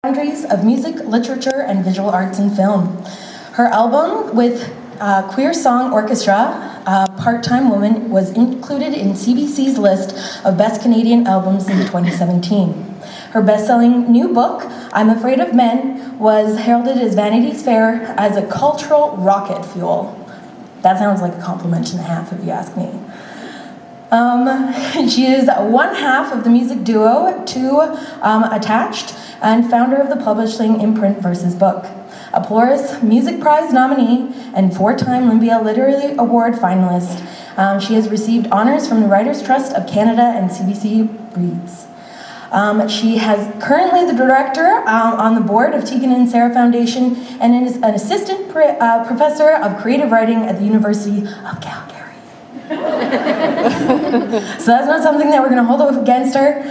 boundaries of music, literature, and visual arts and film. Her album with Queer Song Orchestra, Part-Time Woman, was included in CBC's list of Best Canadian Albums in 2017. Her best-selling new book, I'm Afraid of Men, was heralded as Vanity's Fair as a cultural rocket fuel. That sounds like a compliment and a half, if you ask me. She is one half of the music duo Two Attached and founder of the publishing imprint Versus Book. A Pluralist Music Prize nominee and four-time Olympia Literary Award finalist. She has received honors from the Writers' Trust of Canada and CBC Reads. She has currently the director on the board of Tegan and Sara Foundation and is an assistant professor of creative writing at the University of Calgary. So that's not something that we're going to hold up against her.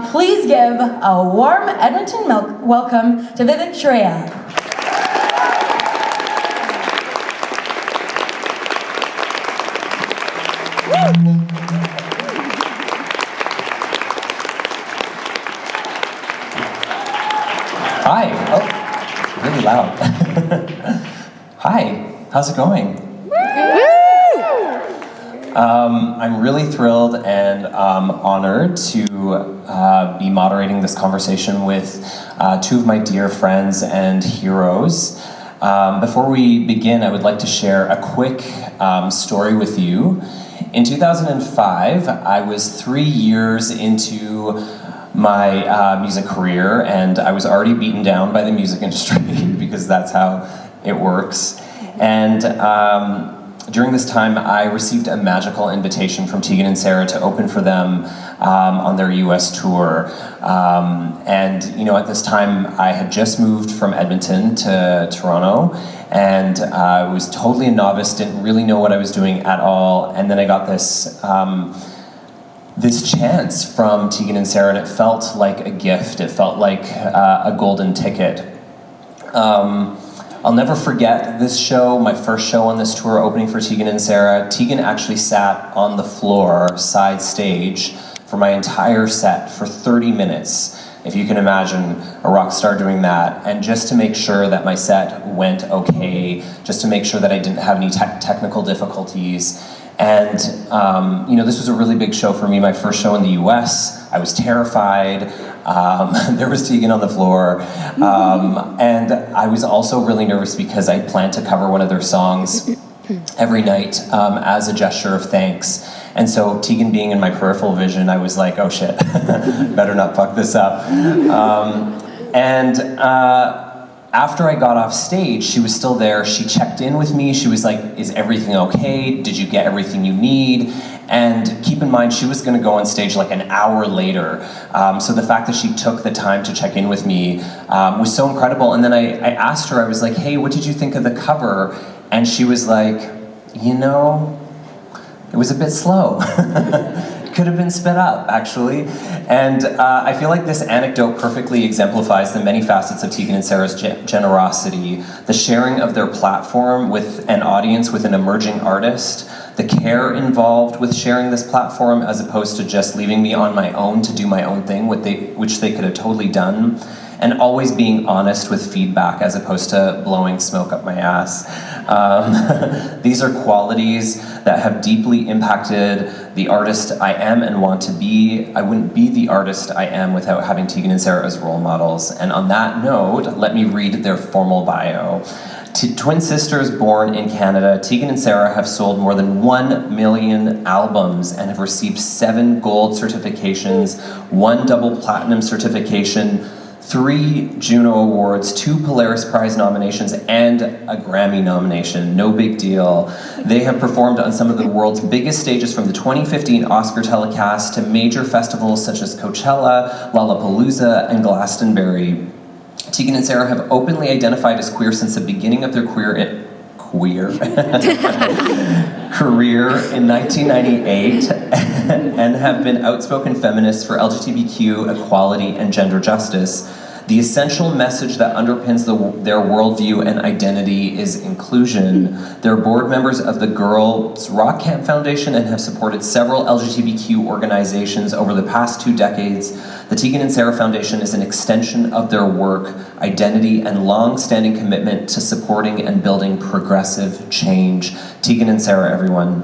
Please give a warm Edmonton welcome to Vivek Shraya. Hi. Oh, really loud. Hi. How's it going? I'm really thrilled and honored to be moderating this conversation with two of my dear friends and heroes. Before we begin, I would like to share a quick story with you. In 2005, I was 3 years into my music career, and I was already beaten down by the music industry because that's how it works. And during this time, I received a magical invitation from Tegan and Sara to open for them on their US tour. And you know, at this time, I had just moved from Edmonton to Toronto, and I was totally a novice, didn't really know what I was doing at all. And then I got this chance from Tegan and Sara, and it felt like a gift. It felt like a golden ticket. I'll never forget this show, my first show on this tour, opening for Tegan and Sara. Tegan actually sat on the floor, side stage, for my entire set for 30 minutes. If you can imagine a rock star doing that, and just to make sure that my set went okay, just to make sure that I didn't have any technical difficulties. And you know, this was a really big show for me, my first show in the US. I was terrified. There was Tegan on the floor. And I was also really nervous because I planned to cover one of their songs every night as a gesture of thanks. And so Tegan being in my peripheral vision, I was like, oh shit, better not fuck this up. After I got off stage, she was still there. She checked in with me. She was like, is everything okay? Did you get everything you need? And keep in mind, she was gonna go on stage like an hour later. So the fact that she took the time to check in with me was so incredible. And then I asked her, I was like, hey, what did you think of the cover? And she was like, you know, it was a bit slow. Could have been sped up, actually. And I feel like this anecdote perfectly exemplifies the many facets of Tegan and Sara's generosity, the sharing of their platform with an audience, with an emerging artist, the care involved with sharing this platform as opposed to just leaving me on my own to do my own thing, which they could have totally done, and always being honest with feedback as opposed to blowing smoke up my ass. These are qualities that have deeply impacted the artist I am and want to be. I wouldn't be the artist I am without having Tegan and Sara as role models. And on that note, let me read their formal bio. Twin sisters born in Canada, Tegan and Sara have sold more than 1 million albums and have received 7 gold certifications, 1 double platinum certification, 3 Juno Awards, 2 Polaris Prize nominations, and a Grammy nomination. No big deal. They have performed on some of the world's biggest stages, from the 2015 Oscar telecast to major festivals such as Coachella, Lollapalooza, and Glastonbury. Tegan and Sara have openly identified as queer since the beginning of their career in 1998 and have been outspoken feminists for LGBTQ equality and gender justice. The essential message that underpins their worldview and identity is inclusion. They're board members of the Girls Rock Camp Foundation and have supported several LGBTQ organizations over the past 2 decades. The Tegan and Sara Foundation is an extension of their work, identity, and long-standing commitment to supporting and building progressive change. Tegan and Sara, everyone.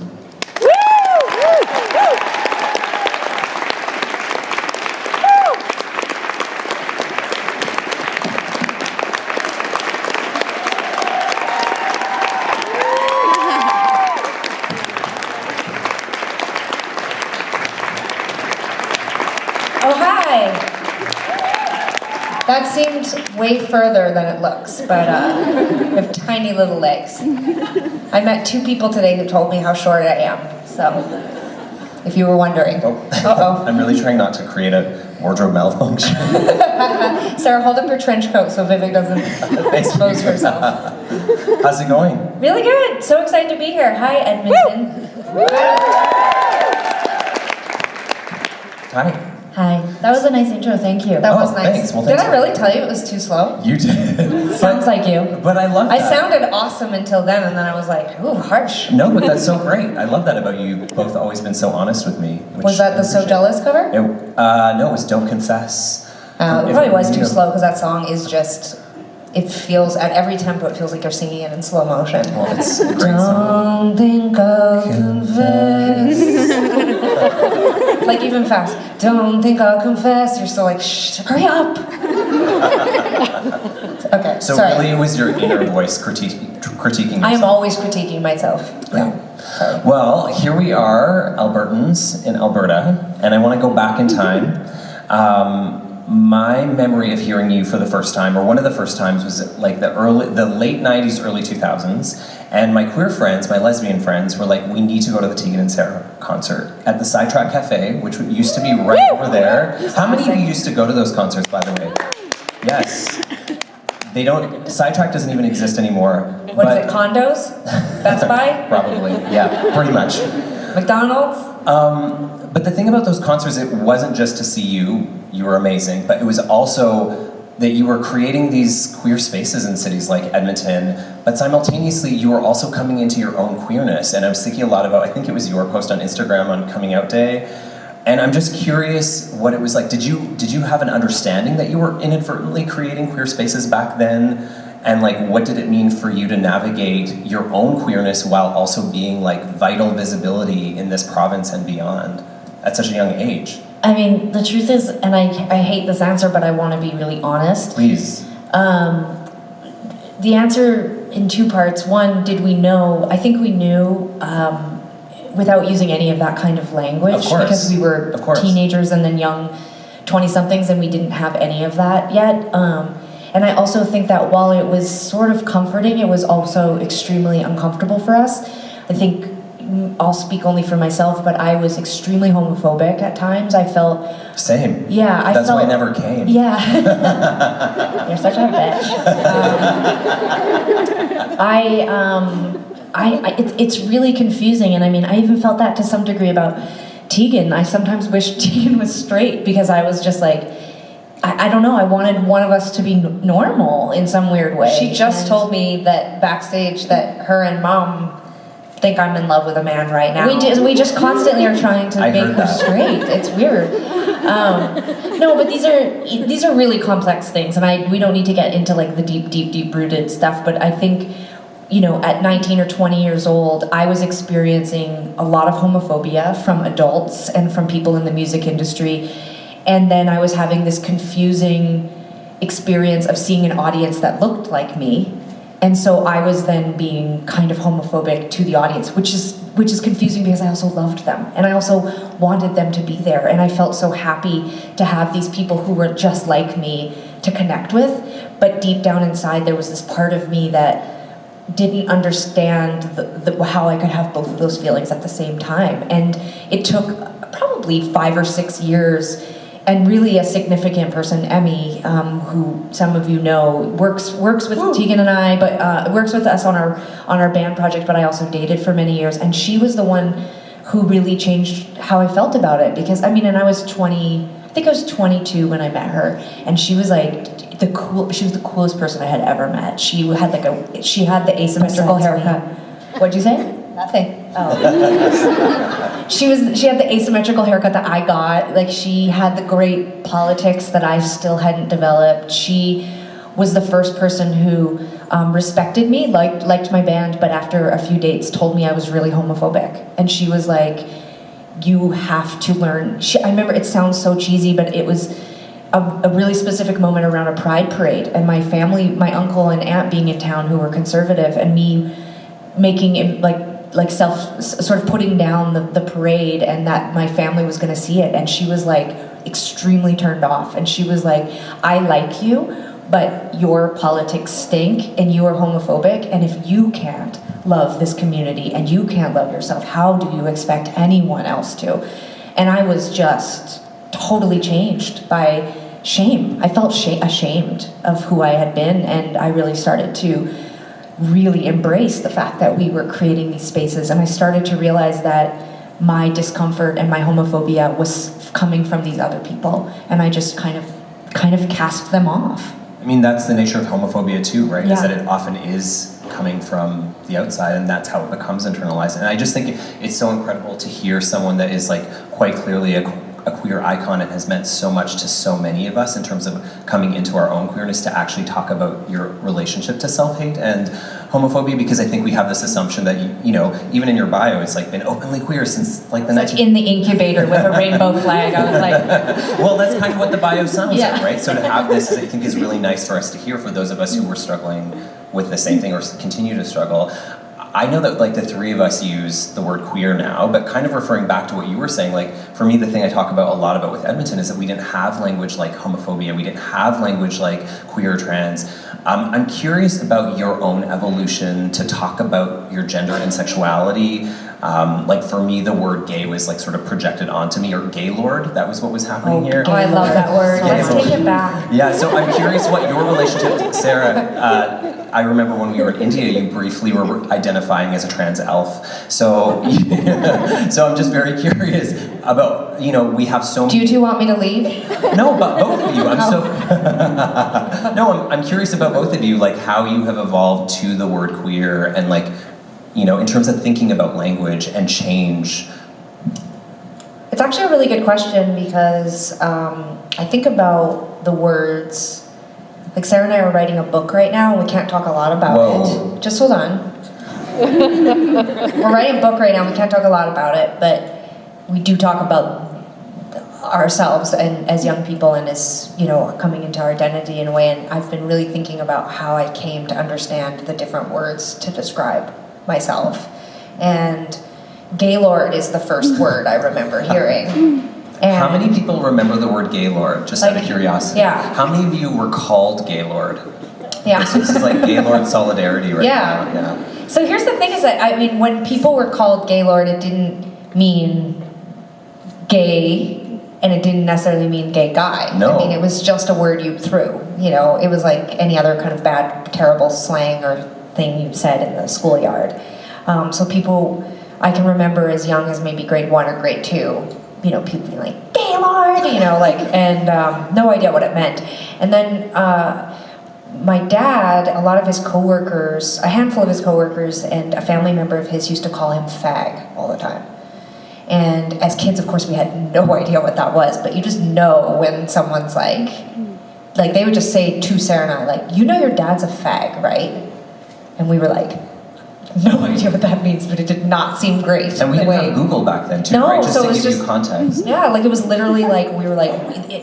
Oh, hi! That seemed way further than it looks, but we have tiny little legs. I met 2 people today who told me how short I am, so if you were wondering. Oh. Uh-oh. I'm really trying not to create a wardrobe malfunction. Sarah, hold up your trench coat so Vivek doesn't expose herself. How's it going? Really good. So excited to be here. Hi, Edmonton. Hi. Hi. That was a nice intro. Thank you. That was nice. Thanks. Well, did thanks I really tell you it was too slow? You did. Sounds like you. But I love that. I sounded awesome until then, and then I was like, ooh, harsh. No, but that's so great. I love that about you. You've both always been so honest with me. Was that the So Jealous cover? No, it was Don't Confess. It probably was too slow because that song is just, it feels, at every tempo, it feels like you're singing it in slow motion. Well, it's a great song. Don't think I'll confess. Like even fast. Don't think I'll confess. You're still like, shh, hurry up. Okay, So sorry. really it was your inner voice critiquing yourself. I am always critiquing myself. Right. Well, here we are, Albertans in Alberta, and I want to go back in time. My memory of hearing you for the first time, or one of the first times, was like the late 90s, early 2000s, and my queer friends, my lesbian friends, were like, we need to go to the Tegan and Sara concert at the Sidetrack Cafe, which used to be right over there. How many of you used to go to those concerts, by the way? Yes. They don't, Sidetrack doesn't even exist anymore. What is it, condos? Best Buy? Probably, yeah, pretty much. McDonald's? But the thing about those concerts, it wasn't just to see you were amazing, but it was also that you were creating these queer spaces in cities like Edmonton, but simultaneously you were also coming into your own queerness. And I was thinking a lot about, I think it was your post on Instagram on Coming Out Day, and I'm just curious what it was like. Did you have an understanding that you were inadvertently creating queer spaces back then? And like, what did it mean for you to navigate your own queerness while also being like vital visibility in this province and beyond at such a young age? I mean, the truth is, and I hate this answer, but I want to be really honest. Please. The answer in 2 parts. One, did we know? I think we knew without using any of that kind of language. Of course. Because we were teenagers and then young 20-somethings, and we didn't have any of that yet. And I also think that while it was sort of comforting, it was also extremely uncomfortable for us. I think I'll speak only for myself, but I was extremely homophobic at times. I felt... Same. Yeah, I felt... That's why I never came. Yeah. You're such a bitch. It's really confusing, and I mean, I even felt that to some degree about Tegan. I sometimes wish Tegan was straight, because I was just like, I don't know, I wanted one of us to be normal in some weird way. She just told me that backstage that her and Mom think I'm in love with a man right now. We just constantly are trying to make her straight. It's weird. No, but these are really complex things, and we don't need to get into like the deep rooted stuff. But I think, you know, at 19 or 20 years old, I was experiencing a lot of homophobia from adults and from people in the music industry, and then I was having this confusing experience of seeing an audience that looked like me. And so I was then being kind of homophobic to the audience, which is confusing because I also loved them. And I also wanted them to be there. And I felt so happy to have these people who were just like me to connect with. But deep down inside, there was this part of me that didn't understand how I could have both of those feelings at the same time. And it took probably 5 or 6 years. And really a significant person, Emmy, who some of you know, works with Tegan and I, but works with us on our band project, but I also dated for many years. And she was the one who really changed how I felt about it. Because, I mean, and I was 22 when I met her. And she was like, she was the coolest person I had ever met. She had the asymmetrical haircut. What'd you say? Nothing. Oh. She had the asymmetrical haircut that I got. Like, she had the great politics that I still hadn't developed. She was the first person who respected me, liked my band, but after a few dates told me I was really homophobic. And she was like, you have to learn. I remember, it sounds so cheesy, but it was a really specific moment around a pride parade, and my family, my uncle and aunt being in town who were conservative, and me making it like sort of putting down the parade, and that my family was going to see it. And she was like extremely turned off, and she was like, I like you, but your politics stink and you are homophobic, and if you can't love this community and you can't love yourself, how do you expect anyone else to? And I was just totally changed by shame. I felt ashamed of who I had been, and I really started to really embrace the fact that we were creating these spaces, and I started to realize that my discomfort and my homophobia was coming from these other people, and I just kind of cast them off. I mean, that's the nature of homophobia too, right? Yeah. Is that it often is coming from the outside, and that's how it becomes internalized. And I just think it's so incredible to hear someone that is like quite clearly a queer icon and has meant so much to so many of us in terms of coming into our own queerness, to actually talk about your relationship to self-hate and homophobia, because I think we have this assumption that you know, even in your bio, it's like been openly queer since like the 19... in the incubator with a rainbow flag. I was like... Well, that's kind of what the bio sounds Yeah. like, right? So to have this, I think, is really nice for us to hear, for those of us who were struggling with the same thing or continue to struggle. I know that like the three of us use the word queer now, but kind of referring back to what you were saying, like for me, the thing I talk about a lot about with Edmonton is that we didn't have language like homophobia, we didn't have language like queer, trans. I'm curious about your own evolution to talk about your gender and sexuality. Like for me, the word gay was like sort of projected onto me, or gaylord, that was what was happening here. Oh, I love that word. Let's take it back. Yeah, so I'm curious what your relationship, Sarah, I remember when we were in India, you briefly were identifying as a trans elf. So, so I'm just very curious about, you know, we have so many... Do you two want me to leave? No, but both of you. I'm curious about both of you, like how you have evolved to the word queer, and like, you know, in terms of thinking about language and change. It's actually a really good question, because I think about the words. Like Sarah and I are writing a book right now, and we can't talk a lot about it. Just hold on. We're writing a book right now, we can't talk a lot about it, but we do talk about ourselves and as young people, and as, you know, coming into our identity in a way. And I've been really thinking about how I came to understand the different words to describe myself. And gaylord is the first word I remember hearing. And how many people remember the word gaylord, just out of curiosity? Yeah. How many of you were called gaylord? Yeah. So this is like gaylord solidarity right now. Yeah. So here's the thing is that, I mean, when people were called gaylord, it didn't mean gay, and it didn't necessarily mean gay guy. No. I mean, it was just a word you threw. You know, it was like any other kind of bad, terrible slang or thing you said in the schoolyard. So people, I can remember as young as maybe grade 1 or grade 2, you know, people being like, gaylord, you know, like, and no idea what it meant. And then my dad, a lot of his coworkers, a handful of his coworkers and a family member of his used to call him fag all the time. And as kids, of course, we had no idea what that was, but you just know when someone's like they would just say to Sarah and I, like, you know your dad's a fag, right? And we were like, no idea what that means, but it did not seem great. And we didn't have Google back then too, No, right? Just so to it was give just- you context. Yeah, like it was literally like, we were like,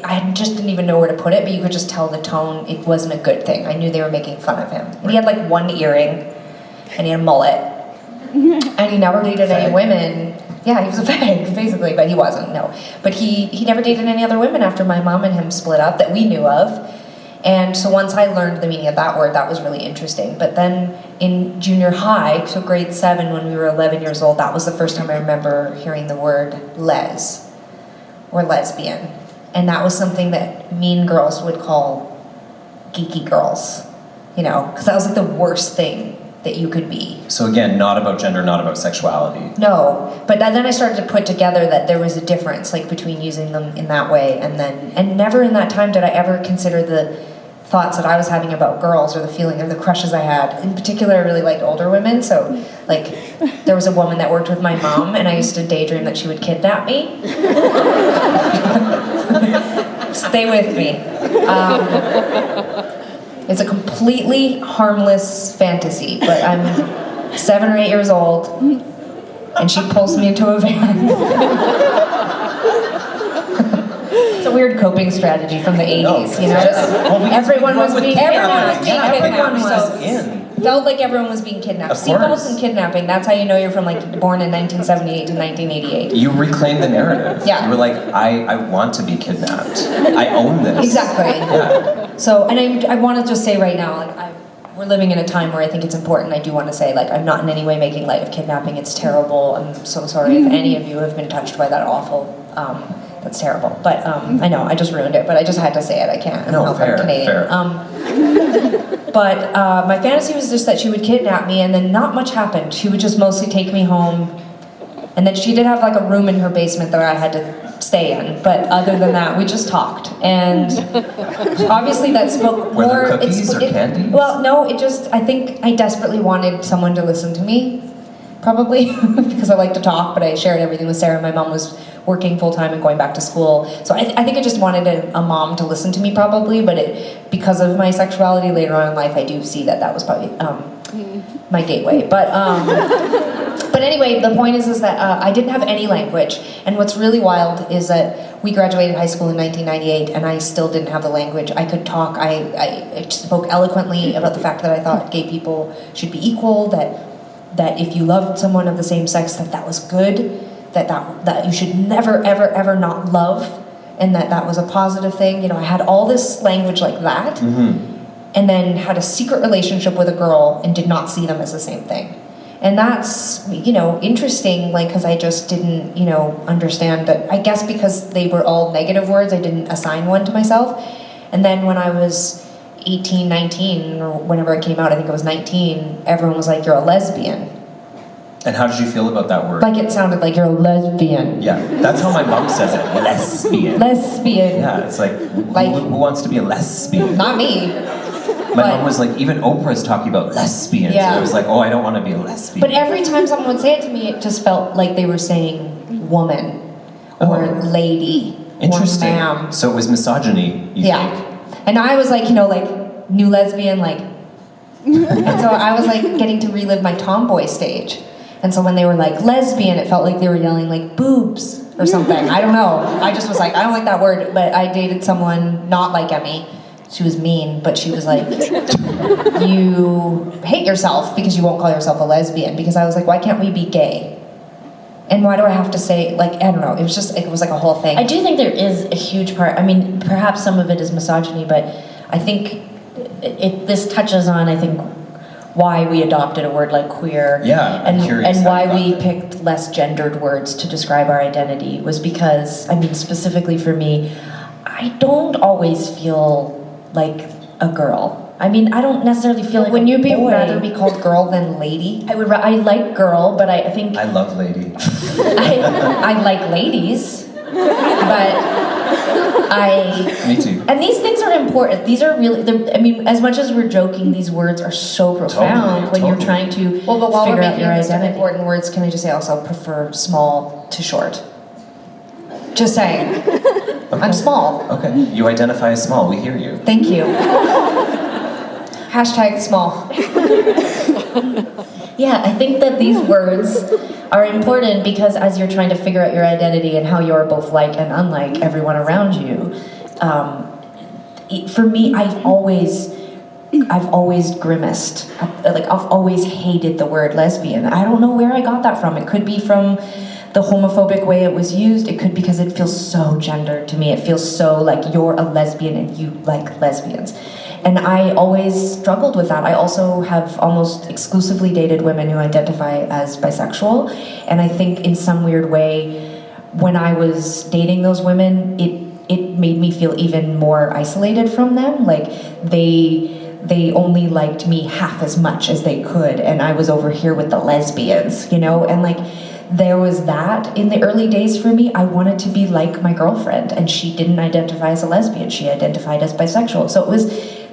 I just didn't even know where to put it, but you could just tell the tone, it wasn't a good thing. I knew they were making fun of him. And he had like one earring, and he had a mullet, and he never dated any women. Yeah, he was a fag, basically, but he wasn't, no. But he never dated any other women after my mom and him split up that we knew of. And so once I learned the meaning of that word, that was really interesting. But then in junior high, so grade 7, when we were 11 years old, that was the first time I remember hearing the word les, or lesbian. And that was something that mean girls would call geeky girls, you know, because that was like the worst thing that you could be. So again, not about gender, not about sexuality. No, but then I started to put together that there was a difference, like between using them in that way and never in that time did I ever consider the thoughts that I was having about girls, or the feeling of the crushes I had. In particular, I really liked older women, so like there was a woman that worked with my mom, and I used to daydream that she would kidnap me. Stay with me. It's a completely harmless fantasy, but I'm 7 or 8 years old, and she pulls me into a van. It's a weird coping strategy from the 80s, you know? Everyone was being kidnapped. Felt like everyone was being kidnapped. Seatbelts and kidnapping, that's how you know you're from like born in 1978 to 1988. You reclaimed the narrative. Yeah. You were like, I want to be kidnapped. I own this. Exactly. Yeah. So, and I want to just say right now, like, we're living in a time where I think it's important. I do want to say, like, I'm not in any way making light of kidnapping. It's terrible. I'm so sorry if any of you have been touched by that awful. That's terrible. But I know, I just ruined it. But I just had to say it. I can't. No, help fair, I'm Canadian. fair. But my fantasy was just that she would kidnap me, and then not much happened. She would just mostly take me home, and then she did have like a room in her basement that I had to stay in. But other than that, we just talked, and obviously that spoke Were more. there cookies or candy? Well, no, it just. I think I desperately wanted someone to listen to me, probably because I like to talk. But I shared everything with Sarah. My mom was working full-time and going back to school. So I think I just wanted a mom to listen to me probably, but because of my sexuality later on in life, I do see that was probably my gateway. But anyway, the point is that I didn't have any language. And what's really wild is that we graduated high school in 1998 and I still didn't have the language. I could talk, I spoke eloquently about the fact that I thought gay people should be equal, that if you loved someone of the same sex, that was good, that you should never, ever, ever not love, and that was a positive thing. You know, I had all this language like that, and then had a secret relationship with a girl and did not see them as the same thing. And that's, you know, interesting, like, because I just didn't, you know, understand that. I guess because they were all negative words, I didn't assign one to myself. And then when I was 18, 19, or whenever it came out, I think it was 19, everyone was like, you're a lesbian. And how did you feel about that word? Like it sounded like you're a lesbian. Yeah, that's how my mom says it. Lesbian. Lesbian. Yeah, it's like who wants to be a lesbian? Not me. My mom was like, even Oprah's talking about lesbians. Yeah. And I was like, oh, I don't want to be a lesbian. But every time someone would say it to me, it just felt like they were saying woman, or lady, Interesting. or ma'am. So it was misogyny, you think? And I was like, you know, like, new lesbian, like, and so I was like getting to relive my tomboy stage. And so when they were like lesbian, it felt like they were yelling like boobs or something. I don't know. I just was like, I don't like that word. But I dated someone not like Emmy. She was mean, but she was like, you hate yourself because you won't call yourself a lesbian. Because I was like, why can't we be gay? And why do I have to say, like, I don't know. It was like a whole thing. I do think there is a huge part. I mean, perhaps some of it is misogyny, but I think this touches on, I think, why we adopted a word like queer, and why we picked less gendered words to describe our identity was because, I mean, specifically for me, I don't always feel like a girl. I mean, I don't necessarily feel like Wouldn't you rather boy. be called girl than lady? I like girl, but I think I love lady. I like ladies, but Me too. And these things are important. These are really, I mean, as much as we're joking, these words are so profound when you're trying to Well, but while we're figure out making your these identity. important words, can I just say also prefer small to short? Just saying. Okay. I'm small. Okay, you identify as small, we hear you. Thank you. Hashtag small. Yeah, I think that these words are important because as you're trying to figure out your identity and how you're both like and unlike everyone around you, for me, I've always grimaced. Like, I've always hated the word lesbian. I don't know where I got that from. It could be from the homophobic way it was used. It could be because it feels so gendered to me. It feels so like you're a lesbian and you like lesbians. And I always struggled with that. I also have almost exclusively dated women who identify as bisexual. And I think in some weird way, when I was dating those women, it made me feel even more isolated from them. Like they only liked me half as much as they could. And I was over here with the lesbians, you know? And like, there was that in the early days for me. I wanted to be like my girlfriend, and she didn't identify as a lesbian. She identified as bisexual. So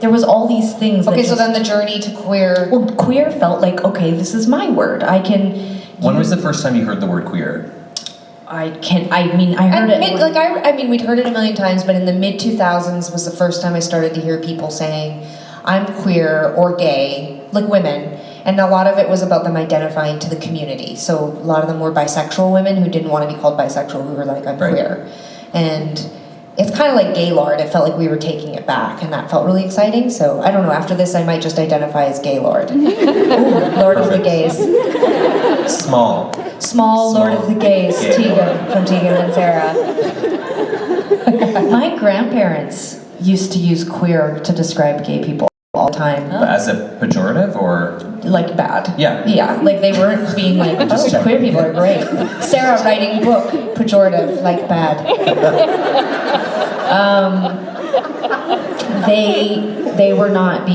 there was all these things. Okay, that so then the journey to queer. Well, queer felt like, okay, this is my word. I can. When was the first time you heard the word queer? I heard it. We'd heard it a million times, but in the mid 2000s was the first time I started to hear people saying, "I'm queer" or "gay," like women. And a lot of it was about them identifying to the community. So a lot of them were bisexual women who didn't want to be called bisexual, who were like, "I'm queer." And it's kind of like Gaylord. It felt like we were taking it back, and that felt really exciting. So I don't know, after this I might just identify as Gaylord. Ooh, Lord of the Gays. Small Lord of the Gays, Tegan from Tegan and Sara. My grandparents used to use queer to describe gay people all the time. As a pejorative or? Like bad. Yeah. Yeah, like they weren't being like, oh, queer people are great. Sarah writing book, pejorative, like bad. They were not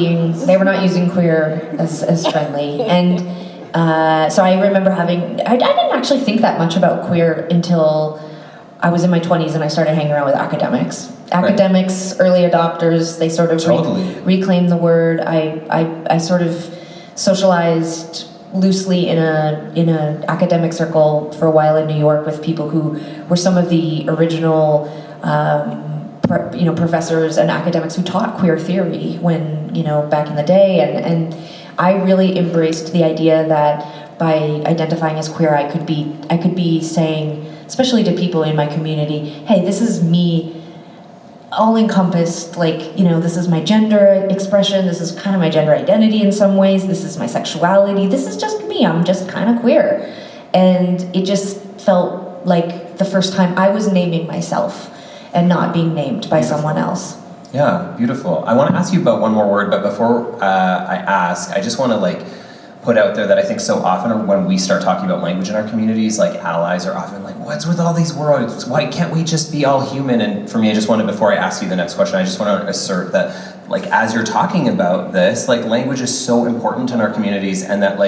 using queer as friendly. And so I remember I didn't actually think that much about queer until I was in my 20s and I started hanging around with academics. Academics, early adopters, they sort of reclaimed the word. I sort of socialized loosely in a academic circle for a while in New York with people who were some of the original professors and academics who taught queer theory when, back in the day, and I really embraced the idea that by identifying as queer, I could be saying, especially to people in my community, hey, this is me, all encompassed, this is my gender expression, this is kind of my gender identity in some ways, this is my sexuality, this is just me, I'm just kind of queer. And it just felt like the first time I was naming myself and not being named by someone else. Yeah, beautiful. I want to ask you about one more word, but before I ask, I just want to put out there that I think so often when we start talking about language in our communities, allies are often like, what's with all these words? Why can't we just be all human? And for me, I just wanted, before I ask you the next question, I just want to assert that as you're talking about this, language is so important in our communities, and that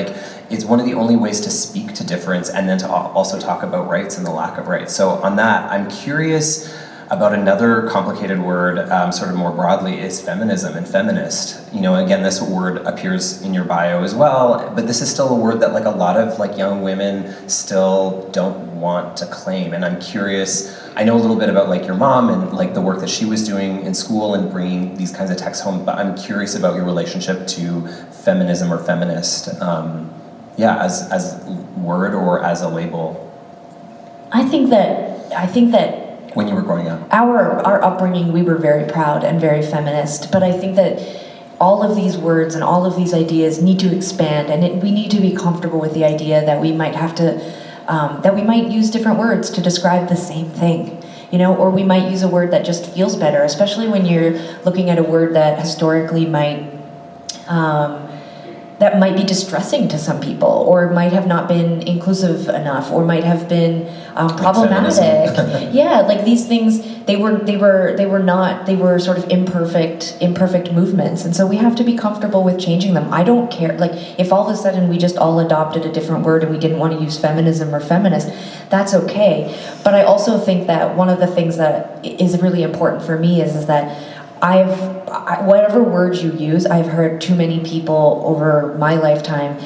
it's one of the only ways to speak to difference and then to also talk about rights and the lack of rights. So on that, I'm curious about another complicated word, sort of more broadly, is feminism and feminist. Again, this word appears in your bio as well, but this is still a word that a lot of young women still don't want to claim. And I'm curious, I know a little bit about your mom and the work that she was doing in school and bringing these kinds of texts home, but I'm curious about your relationship to feminism or feminist, as word or as a label. I think that when you were growing up, our upbringing, we were very proud and very feminist, but I think that all of these words and all of these ideas need to expand, and we need to be comfortable with the idea that we might have to, that we might use different words to describe the same thing, or we might use a word that just feels better, especially when you're looking at a word that historically might be distressing to some people, or might have not been inclusive enough, or might have been problematic. Yeah, these things, they were sort of imperfect movements, and so we have to be comfortable with changing them. I don't care, if all of a sudden we just all adopted a different word and we didn't want to use feminism or feminist, that's okay. But I also think that one of the things that is really important for me is that whatever words you use, I've heard too many people over my lifetime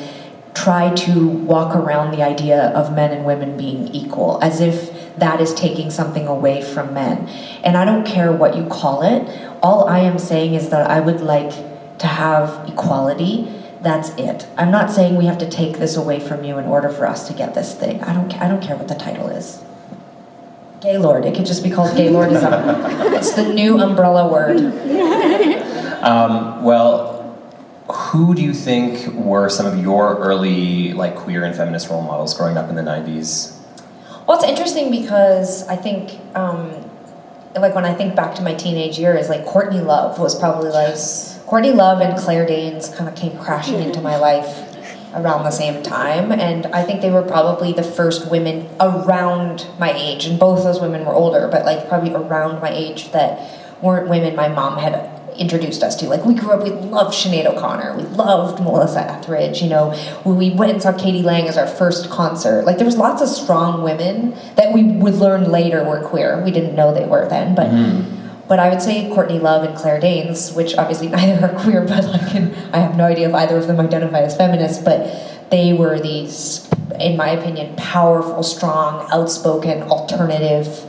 try to walk around the idea of men and women being equal, as if that is taking something away from men. And I don't care what you call it. All I am saying is that I would like to have equality. That's it. I'm not saying we have to take this away from you in order for us to get this thing. I don't care what the title is. Gaylord. It could just be called Gaylordism. It's the new umbrella word. Who do you think were some of your early queer and feminist role models growing up in the 90s? Well, it's interesting because I think, when I think back to my teenage years, Courtney Love was probably Courtney Love and Claire Danes kind of came crashing into my life around the same time, and I think they were probably the first women around my age, and both those women were older, but probably around my age that weren't women my mom had introduced us to. We grew up, we loved Sinead O'Connor, we loved Melissa Etheridge, we went and saw Katie Lang as our first concert. There was lots of strong women that we would learn later were queer. We didn't know they were then, but But I would say Courtney Love and Claire Danes, which obviously neither are queer, but like, I have no idea if either of them identify as feminists, but they were these, in my opinion, powerful, strong, outspoken, alternative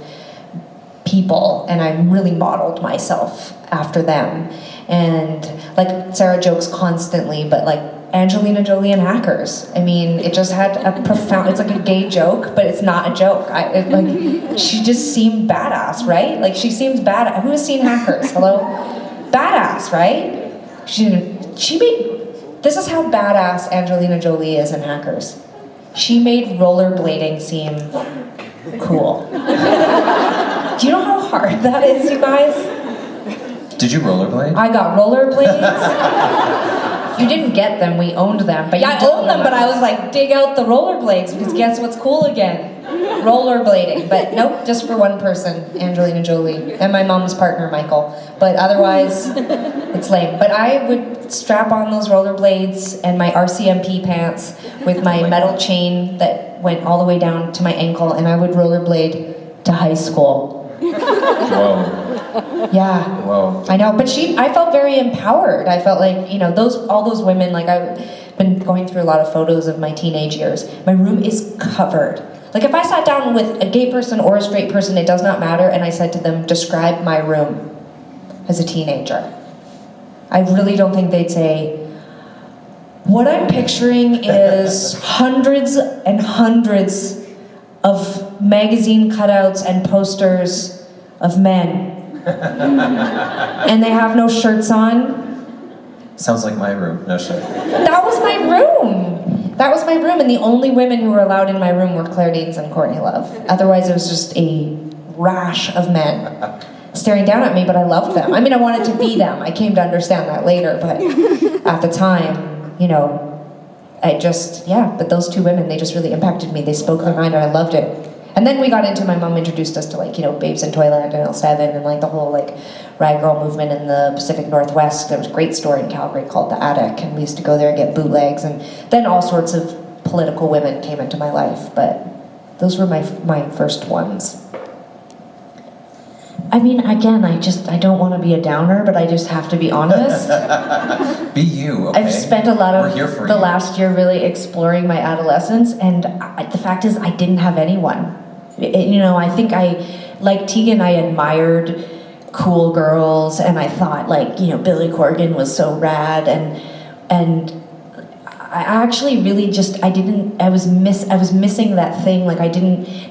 people, and I really modeled myself after them. And like Sarah jokes constantly, but like Angelina Jolie and Hackers. I mean, it just had a profound, it's like a gay joke, but it's not a joke. Like, she just seemed badass, right? Like, she seems badass. Who has seen Hackers? Hello? Badass, right? She made, this is how badass Angelina Jolie is in Hackers. She made rollerblading seem cool. Do you know how hard that is, you guys? Did you rollerblade? I got rollerblades. You didn't get them, we owned them. But yeah, I owned them, but I was like, dig out the rollerblades, because guess what's cool again? Rollerblading. But nope, just for one person, Angelina Jolie. And my mom's partner, Michael. But otherwise, it's lame. But I would strap on those rollerblades and my RCMP pants with my metal chain that went all the way down to my ankle, and I would rollerblade to high school. Whoa. Yeah. Whoa. I know, but I felt very empowered. I felt like, you know, all those women, like I've been going through a lot of photos of my teenage years. My room is covered. Like if I sat down with a gay person or a straight person, it does not matter, and I said to them, describe my room as a teenager. I really don't think they'd say, what I'm picturing is hundreds and hundreds of magazine cutouts and posters of men. And they have no shirts on. Sounds like my room. No shirt. That was my room. That was my room, and the only women who were allowed in my room were Claire Danes and Courtney Love. Otherwise, it was just a rash of men staring down at me, but I loved them. I mean, I wanted to be them. I came to understand that later, but at the time, you know, but those two women, they just really impacted me. They spoke their mind, and I loved it. And then we got into, my mom introduced us to like, you know, Babes in Toyland and L7 and like the whole like rag girl movement in the Pacific Northwest. There was a great store in Calgary called The Attic, and we used to go there and get bootlegs, and then all sorts of political women came into my life, but those were my first ones. I mean, again, I don't want to be a downer, but I just have to be honest. Be you, okay? I've spent a lot of the you. last year really exploring my adolescence, and the fact is I didn't have anyone. You know, I think like Tegan, I admired cool girls, and I thought like, you know, Billy Corgan was so rad, and I actually really just, I was missing that thing, like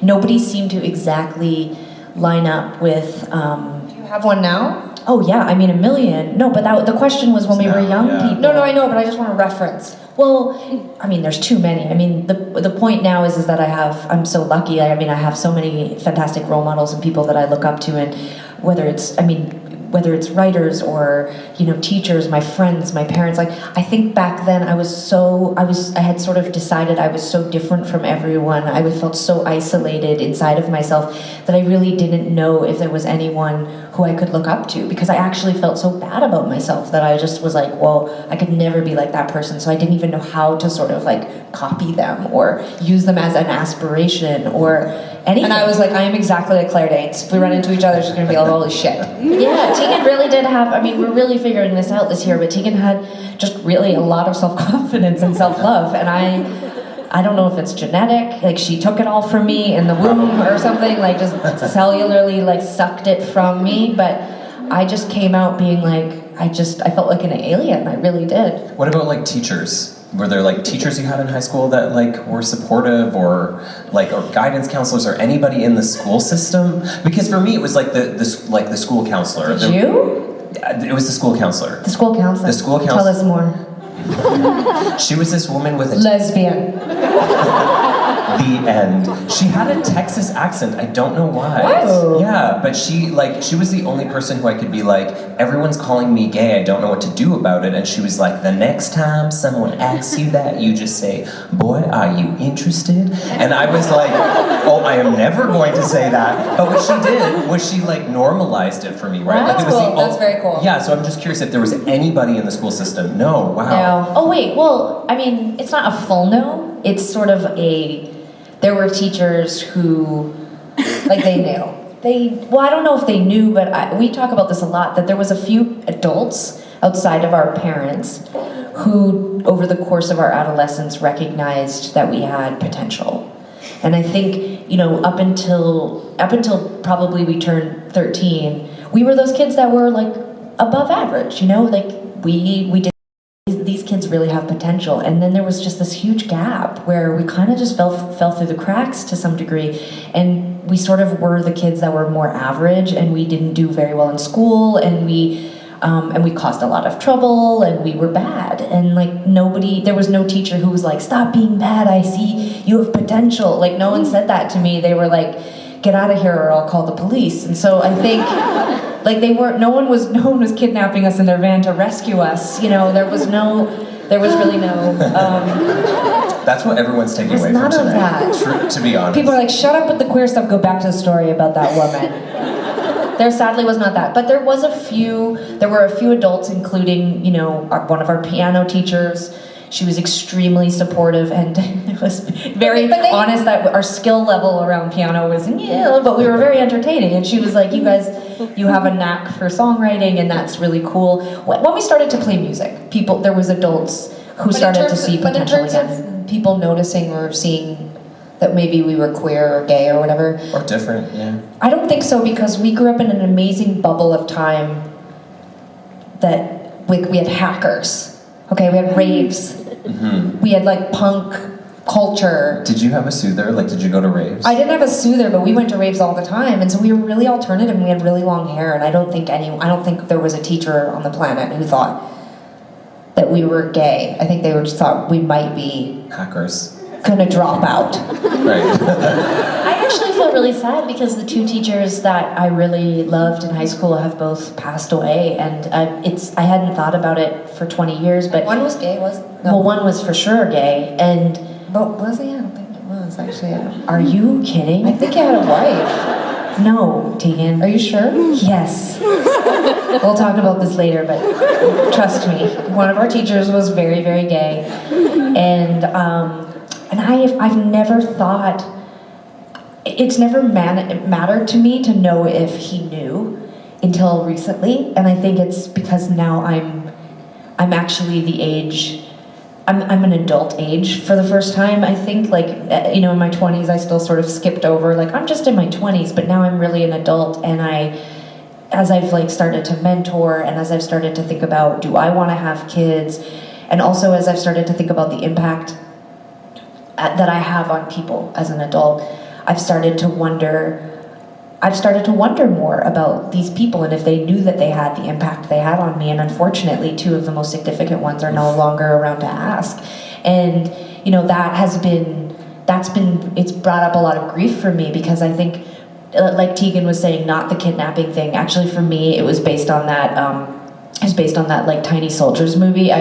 nobody seemed to exactly line up with, do you have one now? Oh yeah, I mean a million. No, but the question was when we were young people. No, I know, but I just want a reference. Well, I mean, there's too many. I mean, the point now is that I'm so lucky. I mean, I have so many fantastic role models and people that I look up to, and whether it's writers or, you know, teachers, my friends, my parents, like, I think back then I had sort of decided I was so different from everyone. I felt so isolated inside of myself that I really didn't know if there was anyone who I could look up to, because I actually felt so bad about myself that I just was like, well, I could never be like that person, so I didn't even know how to sort of like copy them or use them as an aspiration or anything. And I was like, I am exactly like Claire Danes. If we run into each other, she's gonna be like, holy shit. Yeah, Tegan really did have, I mean, we're really figuring this out this year, but Tegan had just really a lot of self-confidence and self-love, and I don't know if it's genetic, like she took it all from me in the womb or something, like just cellularly like sucked it from me, but I just came out being like, I felt like an alien, I really did. What about like teachers? Were there like teachers you had in high school that like were supportive, or guidance counselors, or anybody in the school system? Because for me it was like the school counselor. Did you? It was the school counselor. The school counselor. The school counselor. Tell us more. She was this woman with a lesbian. The end. She had a Texas accent. I don't know why. What? Yeah, but she was the only person who I could be like, everyone's calling me gay, I don't know what to do about it. And she was like, the next time someone asks you that, you just say, boy, are you interested? And I was like, oh, I am never going to say that. But what she did was she like normalized it for me, right? That's like, it was cool. That's very cool. Yeah, so I'm just curious if there was anybody in the school system. No, wow. No. Oh wait, well, I mean, it's not a full no. It's sort of there were teachers who, like, they knew. well, I don't know if they knew, but we talk about this a lot, that there was a few adults outside of our parents who, over the course of our adolescence, recognized that we had potential. And I think, you know, up until probably we turned 13, we were those kids that were like above average, you know, like we did, these kids really have potential. And then there was just this huge gap where we kind of just fell through the cracks to some degree. And we sort of were the kids that were more average, and we didn't do very well in school, and we caused a lot of trouble, and we were bad. And like there was no teacher who was like, stop being bad, I see you have potential. Like no one said that to me. They were like, get out of here or I'll call the police. And so I think like no one was kidnapping us in their van to rescue us. You know, there was really no That's what everyone's taking away from none today. of that. True, to be honest. People are like, shut up with the queer stuff, go back to the story about that woman. There sadly was not that, but there were a few adults, including, you know, one of our piano teachers. She was extremely supportive and it was very honest that our skill level around piano was nil, but we were very entertaining. And she was like, you guys, you have a knack for songwriting, and that's really cool. When we started to play music, there was adults who started to see potential But in terms of people noticing or seeing that maybe we were queer or gay or whatever. Or different, yeah. I don't think so, because we grew up in an amazing bubble of time that we had hackers. Okay, we had raves. Mm-hmm. We had like punk culture. Did you have a soother? Like, did you go to raves? I didn't have a soother, but we went to raves all the time, and so we were really alternative, and we had really long hair, and I don't think there was a teacher on the planet who thought that we were gay. I think they just thought we might be hackers. Gonna drop out. Right. I actually feel really sad because the two teachers that I really loved in high school have both passed away, and I hadn't thought about it for 20 years, but One was gay, was? well, one was for sure gay, and But was he? I don't think it was, actually. are you kidding? I think he had a wife. No, Tegan. Are you sure? Yes. We'll talk about this later, but trust me, one of our teachers was very, very gay, and I've never thought, it's never mattered to me to know if he knew until recently, and I think it's because now I'm actually the age, I'm an adult age for the first time. I think, like, you know, in my 20s I still sort of skipped over, like, I'm just in my 20s, but now I'm really an adult, and as I've like started to mentor, and as I've started to think about, do I want to have kids, and also as I've started to think about the impact that I have on people as an adult, I've started to wonder more about these people, and if they knew that they had the impact they had on me. And unfortunately, two of the most significant ones are no longer around to ask. And you know, it's brought up a lot of grief for me, because I think, like Tegan was saying, not the kidnapping thing. Actually, for me, it was based on that. Like Tiny Soldiers movie.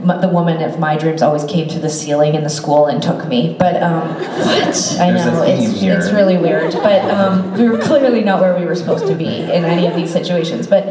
The woman of my dreams always came to the ceiling in the school and took me. But what? I know, it's really weird. But we were clearly not where we were supposed to be in any of these situations. But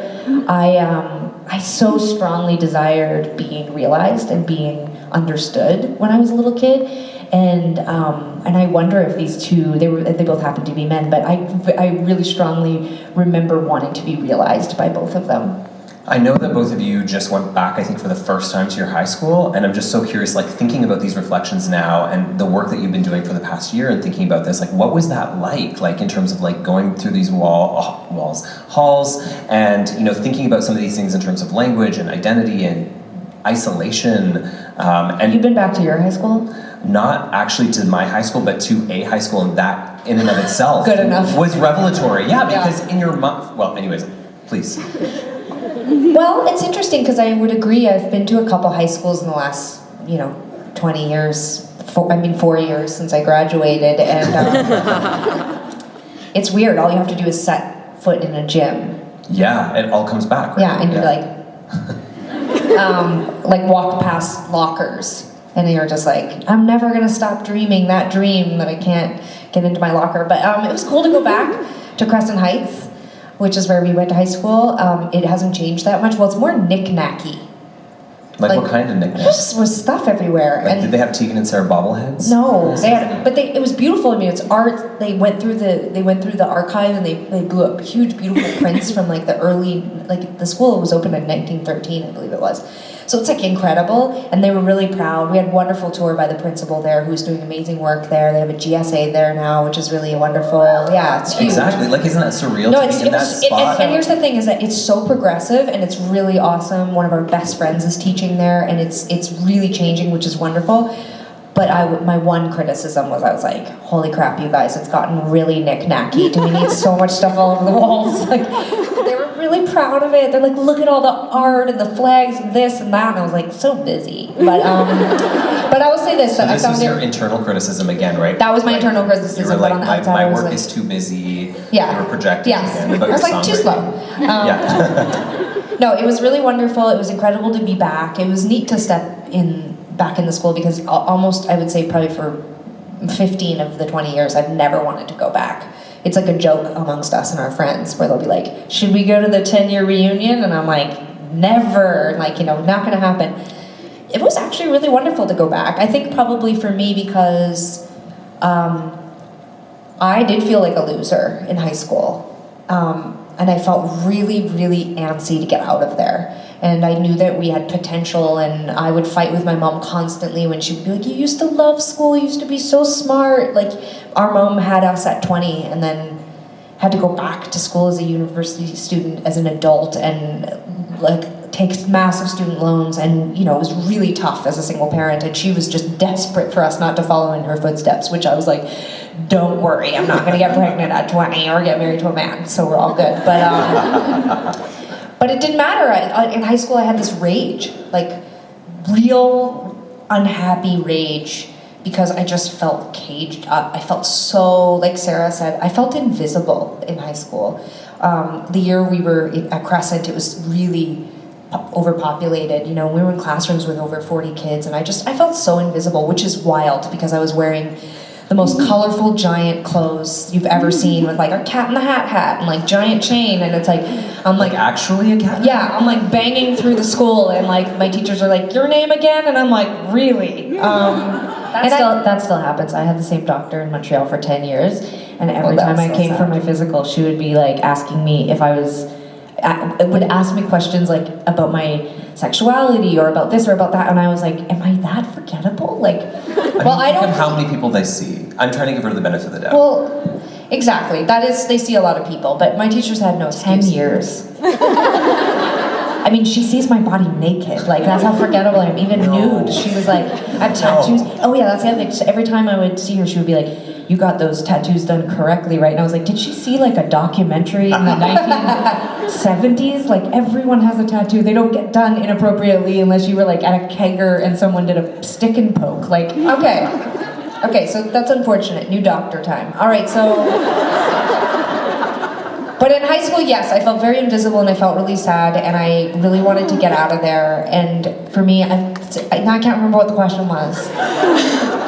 I so strongly desired being realized and being understood when I was a little kid. And I wonder if these two, they both happen to be men, but I really strongly remember wanting to be realized by both of them. I know that both of you just went back, I think, for the first time to your high school, and I'm just so curious, like, thinking about these reflections now and the work that you've been doing for the past year and thinking about this, like, what was that like in terms of, like, going through these halls, and, you know, thinking about some of these things in terms of language and identity and isolation. And you've been back to your high school? Not actually to my high school, but to a high school, and that in and of itself Good enough. was revelatory. Yeah, because in your well, anyways, please. Well, it's interesting, because I would agree. I've been to a couple high schools in the last, 20 years. 4 years since I graduated, and it's weird. All you have to do is set foot in a gym. Yeah, it all comes back. Right? Yeah, and you're like walk past lockers, and you're just like, I'm never gonna stop dreaming that dream that I can't get into my locker. But it was cool to go back to Crescent Heights, which is where we went to high school. It hasn't changed that much. Well, it's more knick-knacky. Like what kind of nicknames? There just was stuff everywhere. Like, and did they have Tegan and Sara bobbleheads? No, it was beautiful. I mean, it's art. They went through the archive and they blew up huge, beautiful prints from like the early, like the school was opened in 1913, I believe it was. So it's like incredible, and they were really proud. We had a wonderful tour by the principal there, who's doing amazing work there. They have a GSA there now, which is really wonderful. Yeah, it's huge. Exactly. Like, isn't that surreal? No, to be in that spot? and here's the thing: is that it's so progressive and it's really awesome. One of our best friends is teaching there, and it's really changing, which is wonderful. But my one criticism was I was like, holy crap, you guys, it's gotten really knick-knacky. Do we need so much stuff all over the walls? Like, they were really proud of it. They're like, look at all the art and the flags and this and that. And I was like, so busy. But I will say this. So this was your internal criticism again, right? That was my internal criticism. You were like, but on the outside, my I was work like, is too busy. Yeah. You were projecting again. I was like, too slow. Yeah. No, it was really wonderful. It was incredible to be back. It was neat to step back in the school because almost, I would say probably for 15 of the 20 years, I've never wanted to go back. It's like a joke amongst us and our friends where they'll be like, should we go to the 10-year reunion? And I'm like, never, like, not gonna happen. It was actually really wonderful to go back. I think probably for me because I did feel like a loser in high school. And I felt really, really antsy to get out of there. And I knew that we had potential, and I would fight with my mom constantly when she would be like, you used to love school, you used to be so smart. Like, our mom had us at 20 and then had to go back to school as a university student, as an adult, and like take massive student loans, and it was really tough as a single parent, and she was just desperate for us not to follow in her footsteps, which I was like, don't worry, I'm not gonna get pregnant at 20 or get married to a man, so we're all good. But it didn't matter. In high school I had this rage, like real unhappy rage, because I just felt caged up. I felt so, like Sarah said, I felt invisible in high school. The year we were at Crescent, it was really overpopulated. We were in classrooms with over 40 kids, and I felt so invisible, which is wild because I was wearing the most colorful giant clothes you've ever seen, with like a Cat in the hat and like giant chain, and it's like I'm like actually a cat? Yeah, I'm like banging through the school, and like my teachers are like, your name again? And I'm like, really? That still happens. I had the same doctor in Montreal for 10 years, and every time I came for my physical, she would be like asking me if would ask me questions like about my sexuality or about this or about that, and I was like, am I that forgettable? Like, I don't. How many people they see? I'm trying to give her the benefit of the doubt. Well, exactly. That is, they see a lot of people, but my teachers had no excuse. 10 years. I mean, she sees my body naked. Like, that's how forgettable I am. Even nude. She was like, I have tattoos. Oh yeah, that's the other thing. So every time I would see her, she would be like, you got those tattoos done correctly, right? And I was like, did she see like a documentary in the 1970s? Like, everyone has a tattoo. They don't get done inappropriately unless you were like at a kegger and someone did a stick and poke. Like, okay, so that's unfortunate. New doctor time. All right, so. But in high school, yes, I felt very invisible and I felt really sad, and I really wanted to get out of there. And for me, now I can't remember what the question was.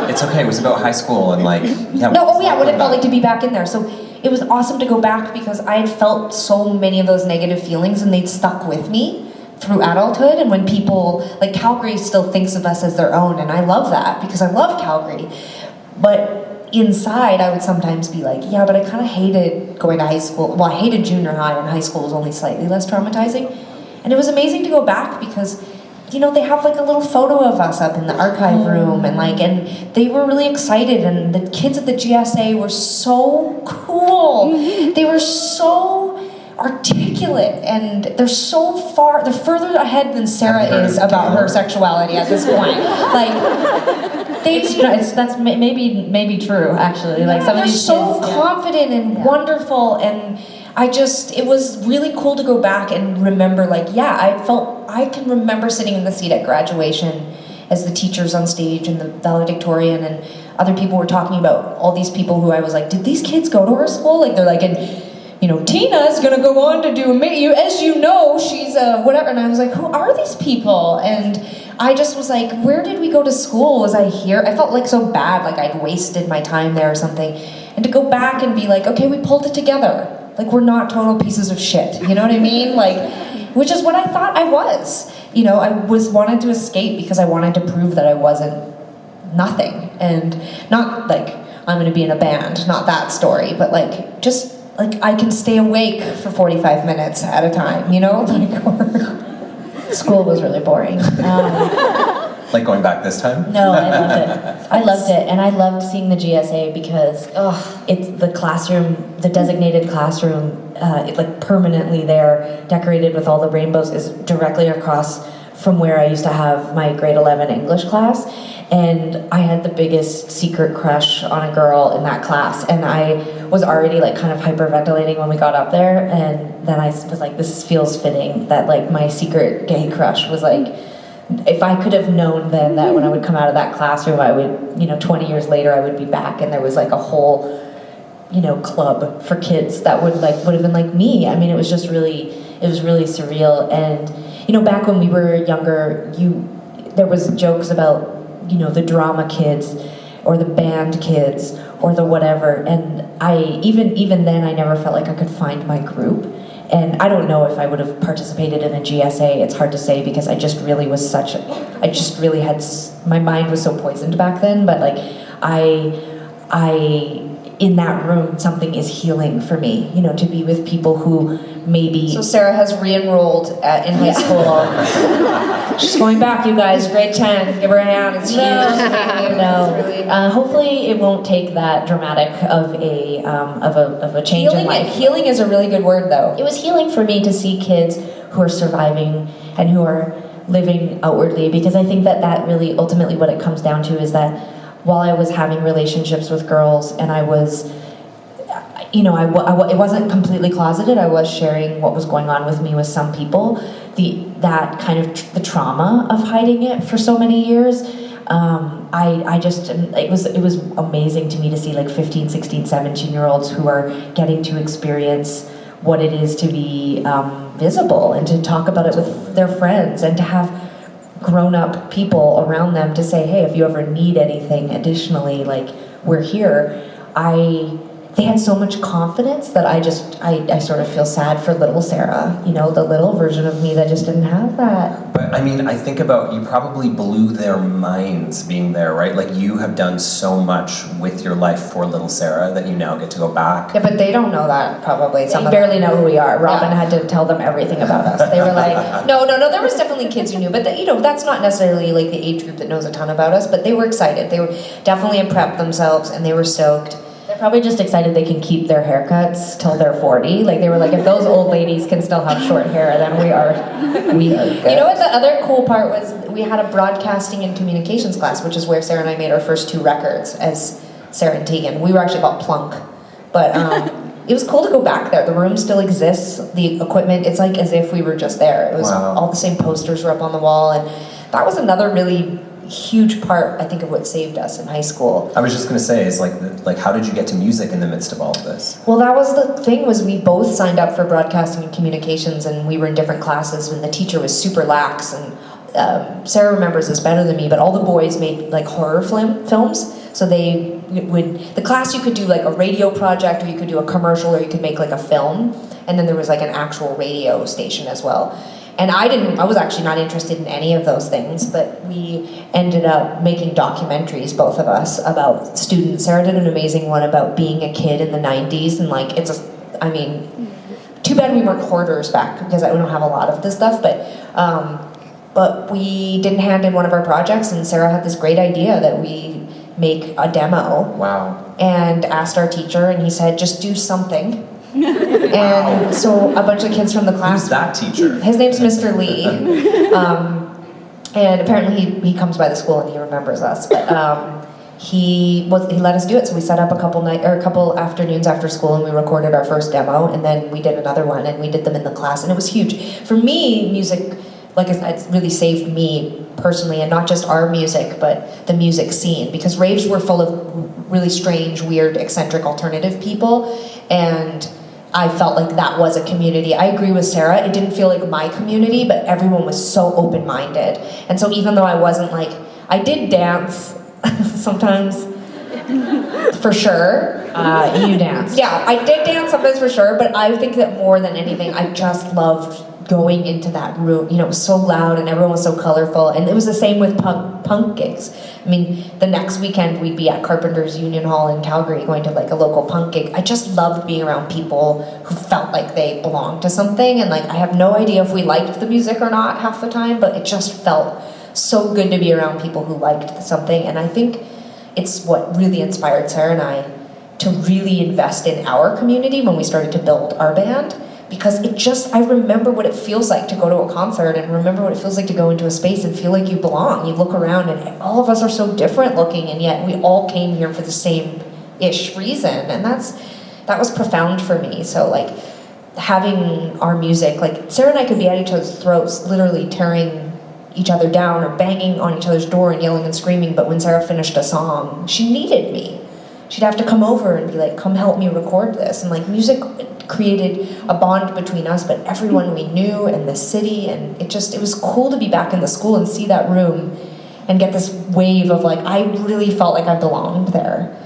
It's okay, it was about high school and like, yeah. What it felt like to be back in there. So it was awesome to go back because I had felt so many of those negative feelings and they'd stuck with me through adulthood. And when people, like Calgary still thinks of us as their own, and I love that because I love Calgary. But inside, I would sometimes be like, yeah, but I kind of hated going to high school. Well, I hated junior high, and high school was only slightly less traumatizing. And it was amazing to go back because, they have like a little photo of us up in the archive room, and they were really excited, and the kids at the GSA were so cool. They were so articulate, and they're further ahead than Sarah is about her sexuality at this point. Like, that's maybe true, actually. Like, some of these so kids, confident and wonderful, and it was really cool to go back and remember, like, I can remember sitting in the seat at graduation as the teachers on stage and the valedictorian and other people were talking about all these people who I was like, did these kids go to our school? Like, they're like, and Tina's gonna go on to do, as you know, she's whatever. And I was like, who are these people? And I just was like, where did we go to school? Was I here? I felt like so bad, like I'd wasted my time there or something. And to go back and be like, okay, we pulled it together. Like, we're not total pieces of shit. You know what I mean? Like, which is what I thought I was. You know, I wanted to escape because I wanted to prove that I wasn't nothing. And not like, I'm gonna be in a band, not that story, but like, just like I can stay awake for 45 minutes at a time, you know? Like, or school was really boring. Like going back this time? No, I loved it. I loved it, and I loved seeing the GSA because it's the classroom, the designated classroom, it's like permanently there, decorated with all the rainbows, is directly across from where I used to have my grade 11 English class, and I had the biggest secret crush on a girl in that class, and I was already like kind of hyperventilating when we got up there, and then I was like, this feels fitting that like my secret gay crush was like, if I could have known then that when I would come out of that classroom, I would, 20 years later, I would be back and there was like a whole, club for kids that would have been like me. I mean, it was really surreal. And, back when we were younger, there was jokes about, the drama kids or the band kids or the whatever. And even then, I never felt like I could find my group. And I don't know if I would have participated in a GSA. It's hard to say because I just really had, my mind was so poisoned back then. But like, in that room, something is healing for me, to be with people who maybe... So Sara has re-enrolled in high school. She's going back, you guys, grade 10. Give her a hand, it's huge. No. Hopefully it won't take that dramatic of a change in life. Healing is a really good word, though. It was healing for me to see kids who are surviving and who are living outwardly, because I think that really, ultimately what it comes down to is that while I was having relationships with girls and I was, it wasn't completely closeted, I was sharing what was going on with me with some people, that kind of the trauma of hiding it for so many years, it was amazing to me to see like 15, 16, 17-year-olds who are getting to experience what it is to be visible and to talk about it with their friends and to have grown-up people around them to say, hey, if you ever need anything additionally, like, we're here. They had so much confidence that I sort of feel sad for little Sara, the little version of me that just didn't have that. But I mean, I think about, you probably blew their minds being there, right? Like, you have done so much with your life for little Sara that you now get to go back. Yeah, but they don't know that, probably. They barely know who we are. Robin had to tell them everything about us. They were like, no, there was definitely kids who knew, but that's not necessarily like the age group that knows a ton about us, but they were excited. They were definitely prepped themselves, and they were stoked. They're probably just excited they can keep their haircuts till they're 40. Like, they were like, if those old ladies can still have short hair, then we are good. You know what the other cool part was? We had a broadcasting and communications class, which is where Sara and I made our first 2 records as Sara and Tegan. We were actually called Plunk. But it was cool to go back there. The room still exists. The equipment, it's like as if we were just there. It was all the same posters were up on the wall. And that was another really huge part, I think, of what saved us in high school. I was just going to say, is like how did you get to music in the midst of all of this? Well, that was the thing, was we both signed up for broadcasting and communications, and we were in different classes, and the teacher was super lax, and Sara remembers this better than me, but all the boys made like horror films. So the class, you could do like a radio project, or you could do a commercial, or you could make like a film, and then there was like an actual radio station as well. And I was actually not interested in any of those things, but we ended up making documentaries, both of us, about students. Sara did an amazing one about being a kid in the 90s, and like, too bad we weren't hoarders back, because we don't have a lot of this stuff, but we didn't hand in one of our projects, and Sara had this great idea that we make a demo. Wow. And asked our teacher, and he said, just do something. And so a bunch of kids from the class... Who's that teacher? His name's Mr. Lee. And apparently he comes by the school and he remembers us. But he let us do it. So we set up a couple afternoons after school, and we recorded our first demo, and then we did another one, and we did them in the class, and it was huge. For me, music, like I said, it's really saved me personally, and not just our music, but the music scene, because raves were full of really strange, weird, eccentric, alternative people, and I felt like that was a community. I agree with Sara, it didn't feel like my community, but everyone was so open-minded. And so even though I wasn't like, I did dance sometimes, for sure. You danced. Yeah, I did dance sometimes for sure, but I think that more than anything, I just loved going into that room, you know, it was so loud and everyone was so colorful, and it was the same with punk gigs. I mean, the next weekend we'd be at Carpenters Union Hall in Calgary going to like a local punk gig. I just loved being around people who felt like they belonged to something, and like I have no idea if we liked the music or not half the time, but it just felt so good to be around people who liked something. And I think it's what really inspired Sara and I to really invest in our community when we started to build our band. Because it just, I remember what it feels like to go to a concert, and remember what it feels like to go into a space and feel like you belong. You look around and all of us are so different looking, and yet we all came here for the same-ish reason. And that was profound for me. So like having our music, like Sara and I could be at each other's throats, literally tearing each other down or banging on each other's door and yelling and screaming, but when Sara finished a song, she needed me. She'd have to come over and be like, come help me record this. And like music created a bond between us, but everyone we knew and the city, and it was cool to be back in the school and see that room and get this wave of like, I really felt like I belonged there.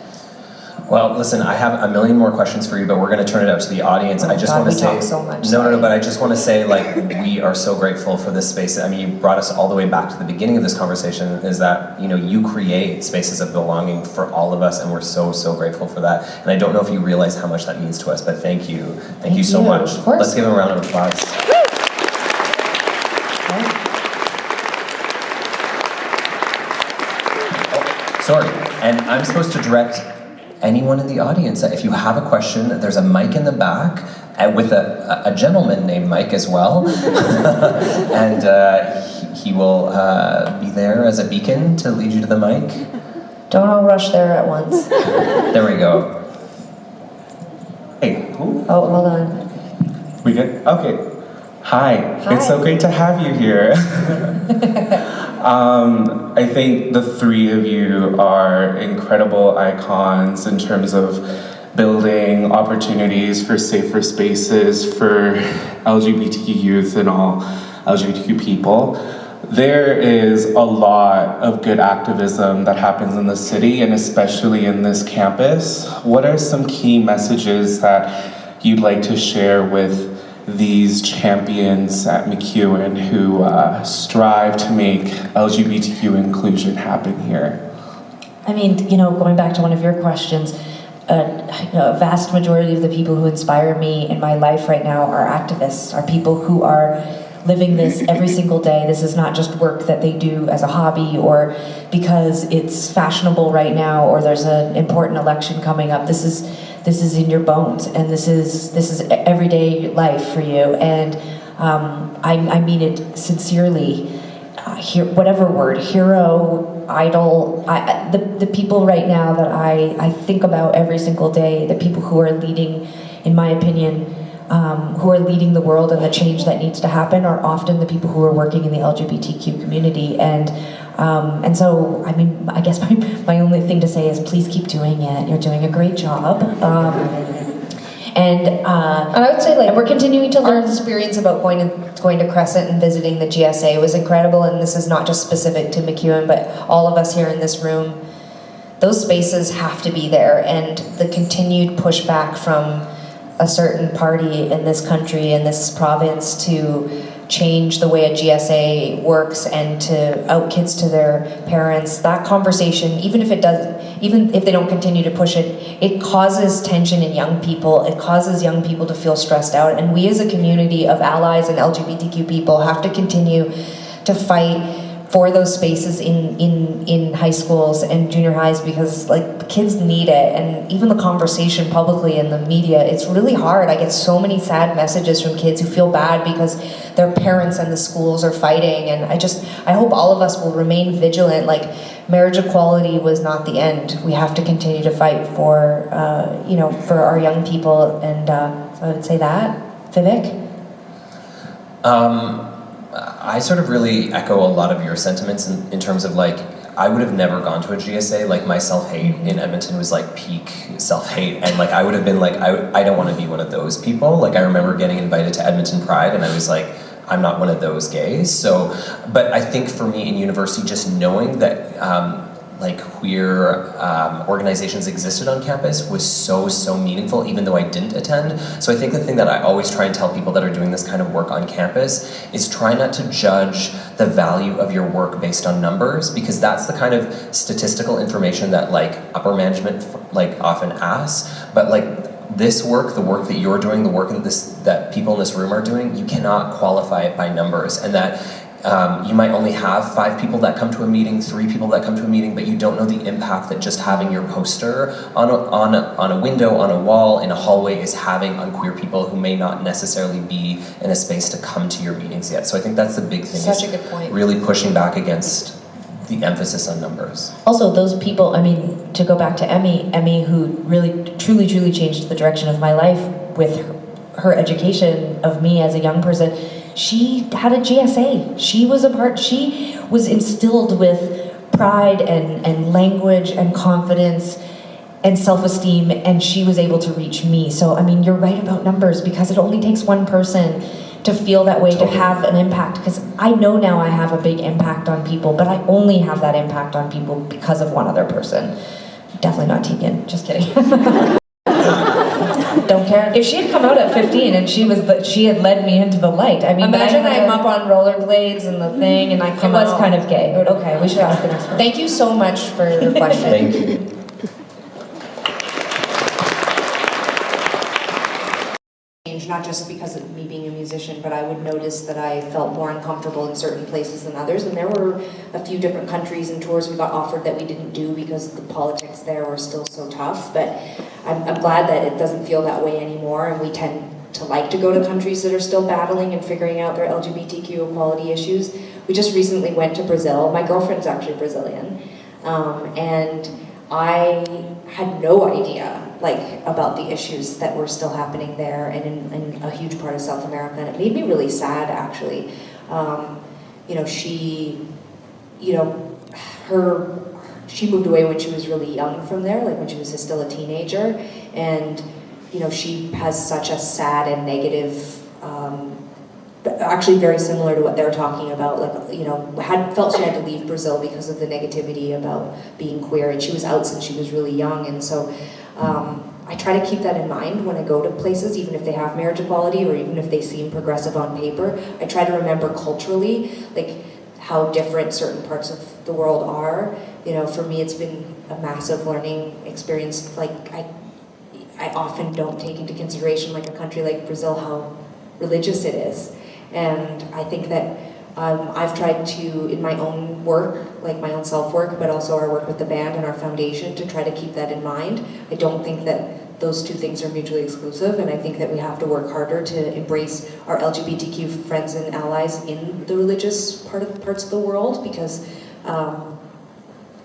Well, listen, I have a million more questions for you, but we're going to turn it out to the audience. I just want to say, talk so much. No, but I just want to say, like, we are so grateful for this space. I mean, you brought us all the way back to the beginning of this conversation, is that, you know, you create spaces of belonging for all of us, and we're so, so grateful for that. And I don't know if you realize how much that means to us, but thank you. Thank you so much. Of course. Let's give him a round of applause. Oh, sorry, and I'm supposed to direct anyone in the audience. If you have a question, there's a mic in the back with a gentleman named Mike as well. And he will be there as a beacon to lead you to the mic. Don't all rush there at once. There we go. Hey. Ooh. Oh, hold on. We good? Okay. Hi. Hi. It's so great to have you here. I think the three of you are incredible icons in terms of building opportunities for safer spaces for LGBTQ youth and all LGBTQ people. There is a lot of good activism that happens in the city, and especially in this campus. What are some key messages that you'd like to share with these champions at MacEwan who strive to make LGBTQ inclusion happen here? I mean, you know, going back to one of your questions, a vast majority of the people who inspire me in my life right now are activists, are people who are living this every single day. This is not just work that they do as a hobby or because it's fashionable right now or there's an important election coming up. This is in your bones, and this is everyday life for you. And I mean it sincerely. Whatever word, hero, idol, the people right now that I think about every single day, the people who are leading, in my opinion, who are leading the world and the change that needs to happen are often the people who are working in the LGBTQ community. And so, I mean, I guess my only thing to say is please keep doing it. You're doing a great job. And I would say, like, we're continuing to learn. Our experience about going to Crescent and visiting the GSA was incredible, and this is not just specific to MacEwan, but all of us here in this room. Those spaces have to be there, and the continued pushback from a certain party in this country, in this province, to change the way a GSA works and to out kids to their parents, that conversation, even if they don't continue to push it, it causes tension in young people. It causes young people to feel stressed out. And we as a community of allies and LGBTQ people have to continue to fight for those spaces in high schools and junior highs, because like the kids need it. And even the conversation publicly in the media, it's really hard. I get so many sad messages from kids who feel bad because their parents and the schools are fighting. And I hope all of us will remain vigilant. Like, marriage equality was not the end. We have to continue to fight for for our young people. And so I would say that. Vivek? I sort of really echo a lot of your sentiments in terms of, like, I would have never gone to a GSA. Like, my self-hate in Edmonton was like peak self-hate, and like I would have been like, I don't want to be one of those people. Like, I remember getting invited to Edmonton Pride and I was like, I'm not one of those gays. So, but I think for me in university, just knowing that like queer organizations existed on campus was so meaningful, even though I didn't attend. So I think the thing that I always try and tell people that are doing this kind of work on campus is try not to judge the value of your work based on numbers, because that's the kind of statistical information that like upper management like often asks, but like this work, the work that you're doing, the work that people in this room are doing, you cannot qualify it by numbers, and that you might only have 5 people that come to a meeting, 3 people that come to a meeting, but you don't know the impact that just having your poster on a window, on a wall, in a hallway is having on queer people who may not necessarily be in a space to come to your meetings yet. So I think that's the big thing. Such a good point. Really pushing back against the emphasis on numbers. Also, those people, I mean, to go back to Emmy, who really, truly changed the direction of my life with her education of me as a young person. She had a GSA. She was instilled with pride and language and confidence and self-esteem, and she was able to reach me. So, I mean, you're right about numbers, because it only takes one person to feel that way, to have an impact, because I know now I have a big impact on people, but I only have that impact on people because of one other person. Definitely not Tegan, just kidding. Don't care. If she had come out at 15 and she had led me into the light, I mean, Imagine I'm up on rollerblades and the thing, and I come It was out. kind of gay. Okay, we should ask the next one. Thank you so much for your question. Thank you. Not just because of me being a musician, but I would notice that I felt more uncomfortable in certain places than others, and there were a few different countries and tours we got offered that we didn't do because the politics there were still so tough, but I'm glad that it doesn't feel that way anymore, and we tend to like to go to countries that are still battling and figuring out their LGBTQ equality issues. We just recently went to Brazil. My girlfriend's actually Brazilian, and I had no idea about the issues that were still happening there and in a huge part of South America, and it made me really sad, actually. She moved away when she was really young from there, like when she was still a teenager, and she has such a sad and negative, actually very similar to what they're talking about, felt she had to leave Brazil because of the negativity about being queer, and she was out since she was really young, and so I try to keep that in mind when I go to places, even if they have marriage equality or even if they seem progressive on paper. I try to remember culturally, how different certain parts of the world are. For me, it's been a massive learning experience. I often don't take into consideration, a country like Brazil, how religious it is. And I think that I've tried to, in my own work, my own self-work, but also our work with the band and our foundation, to try to keep that in mind. I don't think that those two things are mutually exclusive, and I think that we have to work harder to embrace our LGBTQ friends and allies in the religious parts of the world, because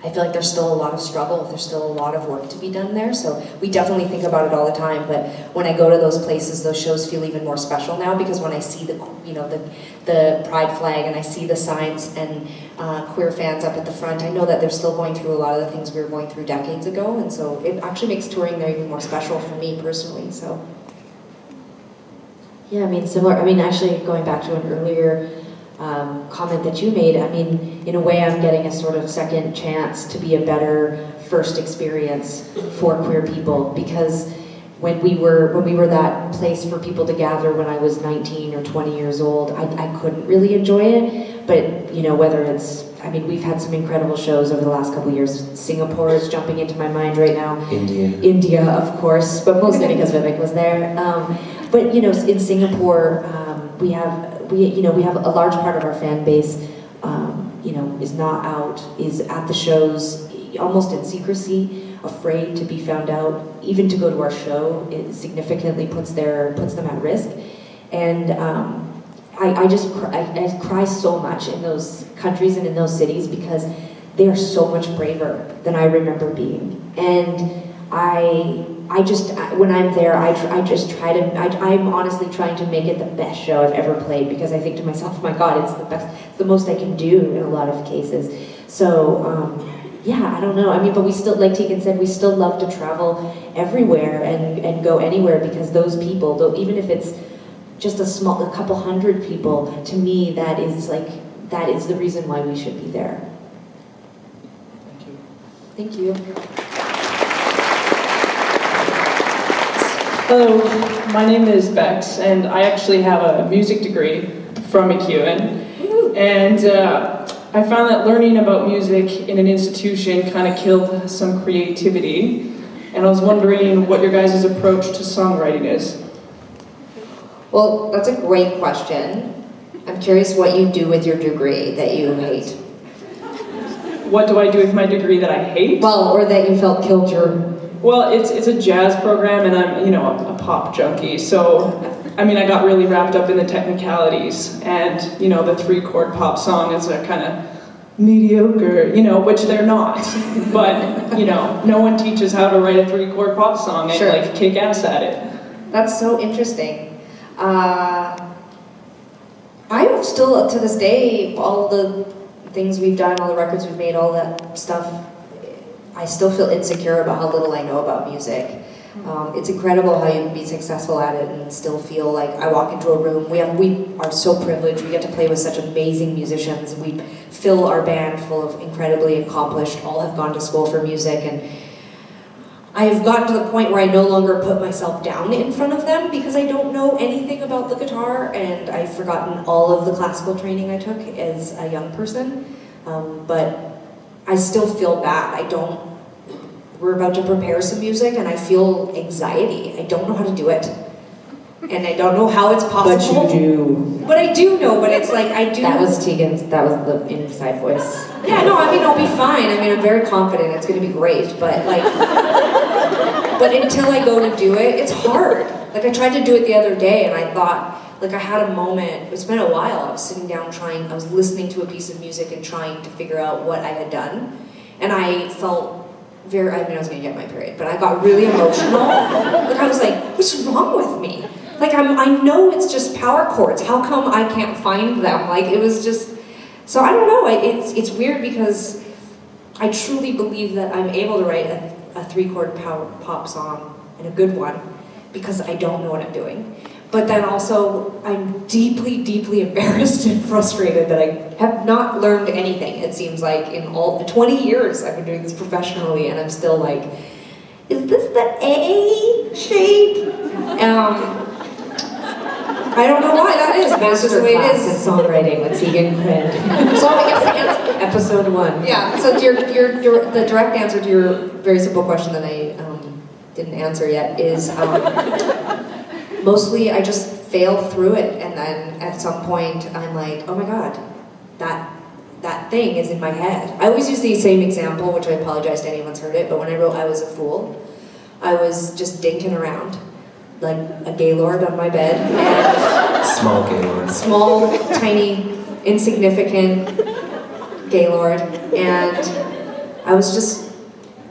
I feel like there's still a lot of struggle, there's still a lot of work to be done there, so we definitely think about it all the time, but when I go to those places, those shows feel even more special now, because when I see the pride flag and I see the signs and queer fans up at the front, I know that they're still going through a lot of the things we were going through decades ago, and so it actually makes touring there even more special for me personally, so. Yeah, I mean, similar, actually going back to an earlier comment that you made, in a way I'm getting a sort of second chance to be a better first experience for queer people, because when we were that place for people to gather when I was 19 or 20 years old, I couldn't really enjoy it, but whether it's, we've had some incredible shows over the last couple of years. Singapore is jumping into my mind right now. India, of course, but mostly because Vivek was there. But in Singapore, we have a large part of our fan base, is not out, is at the shows, almost in secrecy, afraid to be found out. Even to go to our show, it significantly puts them at risk. And I cry so much in those countries and in those cities, because they are so much braver than I remember being. And when I'm there, I'm honestly trying to make it the best show I've ever played, because I think to myself, oh my God, it's the best, it's the most I can do in a lot of cases. So, yeah, I don't know. But we still, like Tegan said, we still love to travel everywhere and go anywhere, because those people, though, even if it's just a couple hundred people, to me, that is the reason why we should be there. Thank you. Thank you. Hello, my name is Bex, and I actually have a music degree from MacEwan. And I found that learning about music in an institution kind of killed some creativity. And I was wondering what your guys' approach to songwriting is. Well, that's a great question. I'm curious what you do with your degree that you hate. What do I do with my degree that I hate? Well, or that you felt killed your... Well, it's a jazz program, and I'm, you know, a pop junkie. So, I mean, I got really wrapped up in the technicalities, and, you know, the 3-chord pop song is a kind of mediocre, you know, which they're not. But, you know, no one teaches how to write a 3-chord pop song and, like, kick ass at it. That's so interesting. I still, to this day, all the things we've done, all the records we've made, all that stuff, I still feel insecure about how little I know about music. It's incredible how you can be successful at it and still feel like I walk into a room. We are so privileged. We get to play with such amazing musicians. We fill our band full of incredibly accomplished, all have gone to school for music, and I've gotten to the point where I no longer put myself down in front of them because I don't know anything about the guitar, and I've forgotten all of the classical training I took as a young person. But I still feel bad. We're about to prepare some music and I feel anxiety. I don't know how to do it. And I don't know how it's possible. But you do. But I do know, but it's like I do. That was the inside voice. Yeah, no, I mean, I'll be fine. I mean, I'm very confident it's gonna be great, but like, but until I go to do it, it's hard. Like I tried to do it the other day and I thought, like I had a moment, it's been a while, I was sitting down I was listening to a piece of music and trying to figure out what I had done. And I felt I was gonna get my period, but I got really emotional. Like I was like, what's wrong with me? Like I know it's just power chords. How come I can't find them? Like it was just, so I don't know, it's weird because I truly believe that I'm able to write a 3-chord power pop song and a good one because I don't know what I'm doing. But then also, I'm deeply, deeply embarrassed and frustrated that I have not learned anything, it seems like, in all the 20 years I've been doing this professionally, and I'm still like, is this the A shape? I don't know why that is, but it's just the way it is. In songwriting with Tegan and So I guess the answer, episode 1. yeah, so the direct answer to your very simple question that I didn't answer yet is, mostly I just fail through it, and then at some point I'm like, oh my god, that thing is in my head. I always use the same example, which I apologize to anyone who's heard it, but when I wrote I Was a Fool, I was just dinking around like a gaylord on my bed. And Small gaylord. small, tiny, insignificant gaylord, and I was just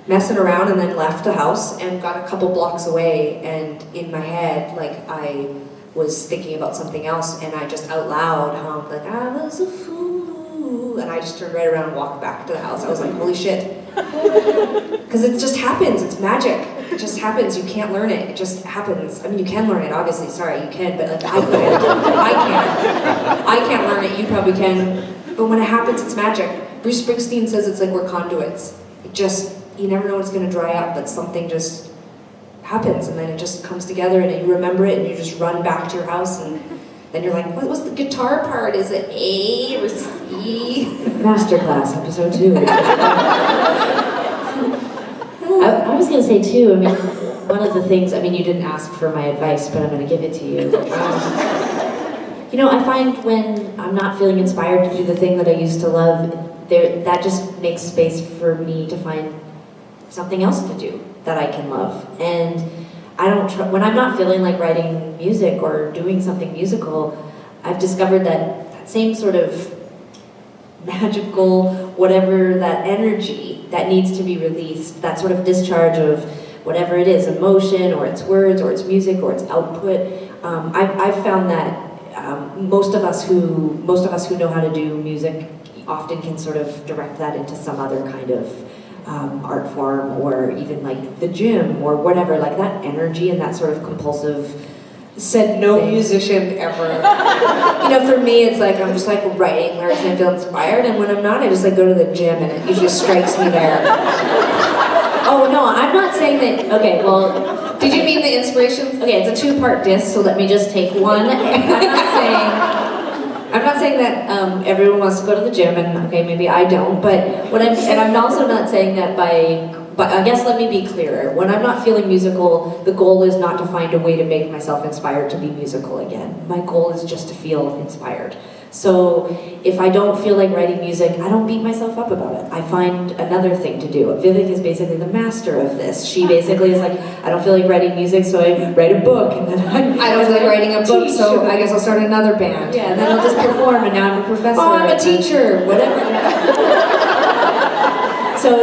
messing around and then left the house and got a couple blocks away, and in my head, like I was thinking about something else, and I just out loud hummed like I was a fool, and I just turned right around and walked back to the house. I was like, holy shit. Because it just happens, it's magic. It just happens, you can't learn it, it just happens. I mean, you can learn it, obviously, sorry, you can, but like I couldn't. I can't learn it, you probably can. But when it happens, it's magic. Bruce Springsteen says it's like we're conduits. It just, you never know when it's gonna dry up, but something just happens, and then it just comes together, and you remember it, and you just run back to your house, and then you're like, what was the guitar part? Is it A or C? Masterclass, episode 2. I was gonna say too, I mean, one of the things, I mean, you didn't ask for my advice, but I'm gonna give it to you. You know, I find when I'm not feeling inspired to do the thing that I used to love, that just makes space for me to find something else to do that I can love. And I don't when I'm not feeling like writing music or doing something musical, I've discovered that same sort of magical, whatever, that energy that needs to be released, that sort of discharge of whatever it is, emotion, or it's words, or it's music, or it's output. I've found that most of us who know how to do music often can sort of direct that into some other kind of art form, or even like the gym or whatever, like that energy and that sort of compulsive Said no musician ever. You know, for me, it's like I'm just like writing lyrics and I feel inspired, and when I'm not, I just like go to the gym and it usually strikes me there. Oh no, I'm not saying that. Okay, well, did you mean the inspiration? Okay, it's a two-part diss, so let me just take one. I'm not saying that everyone wants to go to the gym, and okay, maybe I don't, but I'm also not saying that but I guess let me be clearer. When I'm not feeling musical, the goal is not to find a way to make myself inspired to be musical again. My goal is just to feel inspired. So if I don't feel like writing music, I don't beat myself up about it. I find another thing to do. Vivek is basically the master of this. She basically is like, I don't feel like writing music, so I write a book, and then I don't feel like writing a book, so I guess I'll start another band. Yeah, and then I'll just perform, and now I'm a professor. Oh, I'm a teacher, whatever. So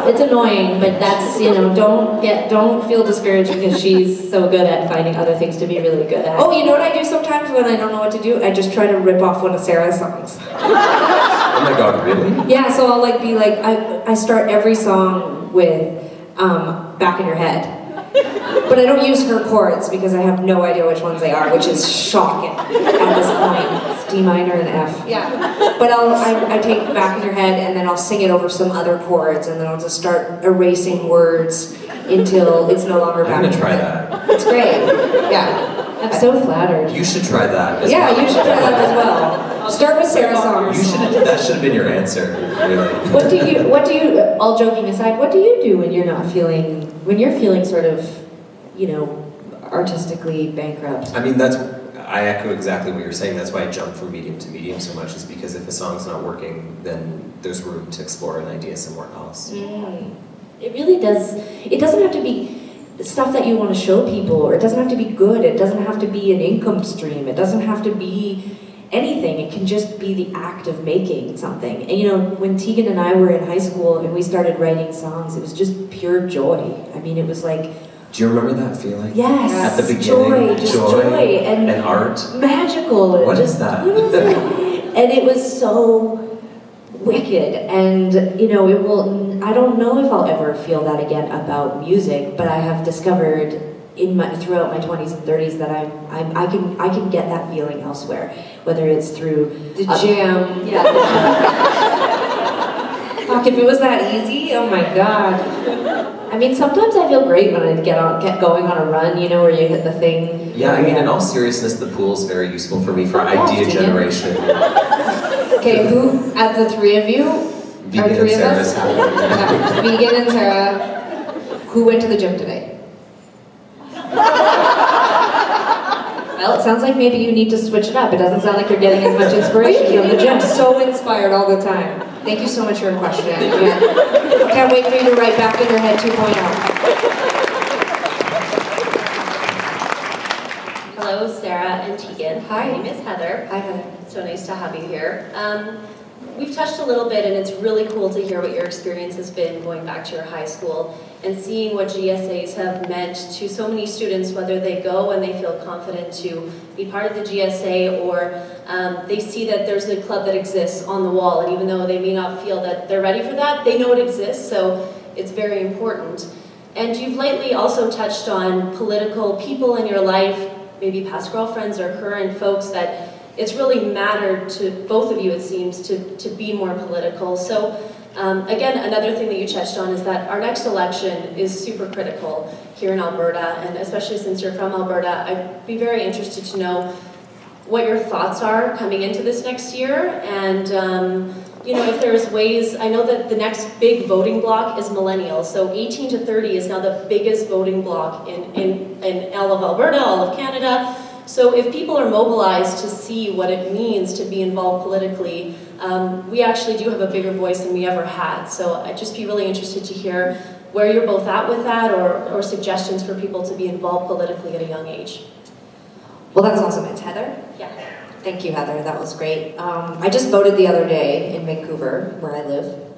it's annoying, but that's, you know, don't feel discouraged because she's so good at finding other things to be really good at. Oh, you know what I do sometimes when I don't know what to do? I just try to rip off one of Sara's songs. Oh my god, really? Yeah, so I'll like be like, I start every song with Back in Your Head. But I don't use her chords because I have no idea which ones they are, which is shocking at this point. It's D minor and F. Yeah. But I take Back in Your Head and then I'll sing it over some other chords, and then I'll just start erasing words until it's no longer Back in Your Head. I'm gonna try that. It's great. Yeah. I'm so flattered. You should try that as well. Yeah, you should try that as well. Start with Sara's songs. That should have been your answer, really. What do you, all joking aside, what do you do when you're feeling sort of, you know, artistically bankrupt? I mean, I echo exactly what you're saying. That's why I jump from medium to medium so much, is because if a song's not working, then there's room to explore an idea somewhere else. It really does. It doesn't have to be stuff that you want to show people, or it doesn't have to be good. It doesn't have to be an income stream. It doesn't have to be anything. It can just be the act of making something. And you know, when Tegan and I were in high school and we started writing songs, it was just pure joy. I mean, it was like, do you remember that feeling? Yes. At the beginning, joy and art. Magical. What is that? What is it? And it was so wicked. And you know, I don't know if I'll ever feel that again about music, but I have discovered throughout my 20s and 30s that I can get that feeling elsewhere, whether it's through the jam. Yeah. Fuck, if it was that easy, oh my god. I mean, sometimes I feel great when I get going on a run, you know, where you hit the thing. Yeah, I mean, in all seriousness, the pool's very useful for me for idea generation. Okay, who, at the three of you, Vegan are three and of Sara us? Yeah. Vegan and Sara, who went to the gym today? Well, it sounds like maybe you need to switch it up. It doesn't sound like you're getting as much inspiration from the gym. So inspired all the time. Thank you so much for your question. Yeah. Can't wait for you to write Back in Your Head 2.0. Hello, Sara and Tegan. Hi. My name is Heather. Hi, Heather. So nice to have you here. We've touched a little bit, and it's really cool to hear what your experience has been going back to your high school and seeing what GSAs have meant to so many students, whether they go and they feel confident to be part of the GSA, or they see that there's a club that exists on the wall, and even though they may not feel that they're ready for that, they know it exists, so it's very important. And you've lately also touched on political people in your life, maybe past girlfriends or current folks, that it's really mattered to both of you, it seems, to be more political. So again, another thing that you touched on is that our next election is super critical here in Alberta, and especially since you're from Alberta, I'd be very interested to know what your thoughts are coming into this next year, and you know, if there's ways. I know that the next big voting bloc is millennials, so 18 to 30 is now the biggest voting bloc in all of Alberta, all of Canada. So if people are mobilized to see what it means to be involved politically, we actually do have a bigger voice than we ever had. So I'd just be really interested to hear where you're both at with that, or suggestions for people to be involved politically at a young age. Well, that's awesome. It's Heather? Yeah. Thank you, Heather. That was great. I just voted the other day in Vancouver, where I live.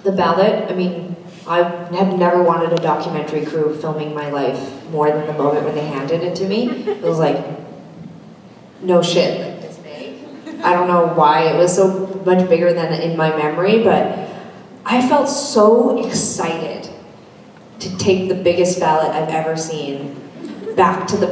The ballot, I mean, I have never wanted a documentary crew filming my life more than the moment when they handed it to me. It was like, no shit, like this big. I don't know why it was so much bigger than in my memory, but I felt so excited to take the biggest ballot I've ever seen back to the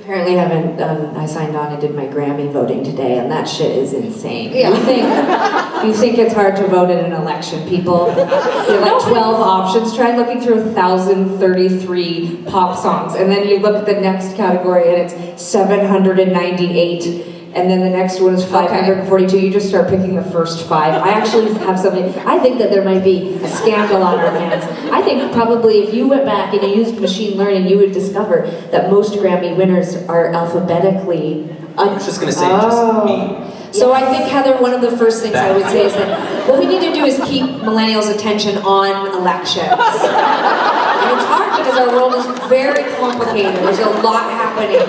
Apparently I signed on and did my Grammy voting today, and that shit is insane. Yeah. You think it's hard to vote in an election, people? You have like 12 options. Try looking through 1,033 pop songs, and then you look at the next category and it's 798. And then the next one is 542. You just start picking the first 5. I actually have something. I think that there might be a scandal on our hands. I think probably if you went back and you used machine learning, you would discover that most Grammy winners are alphabetically. I was just going to say, just me. So I think, Heather, one of the first things I would say is that what we need to do is keep millennials' attention on elections. And it's hard because our world is very complicated. There's a lot happening.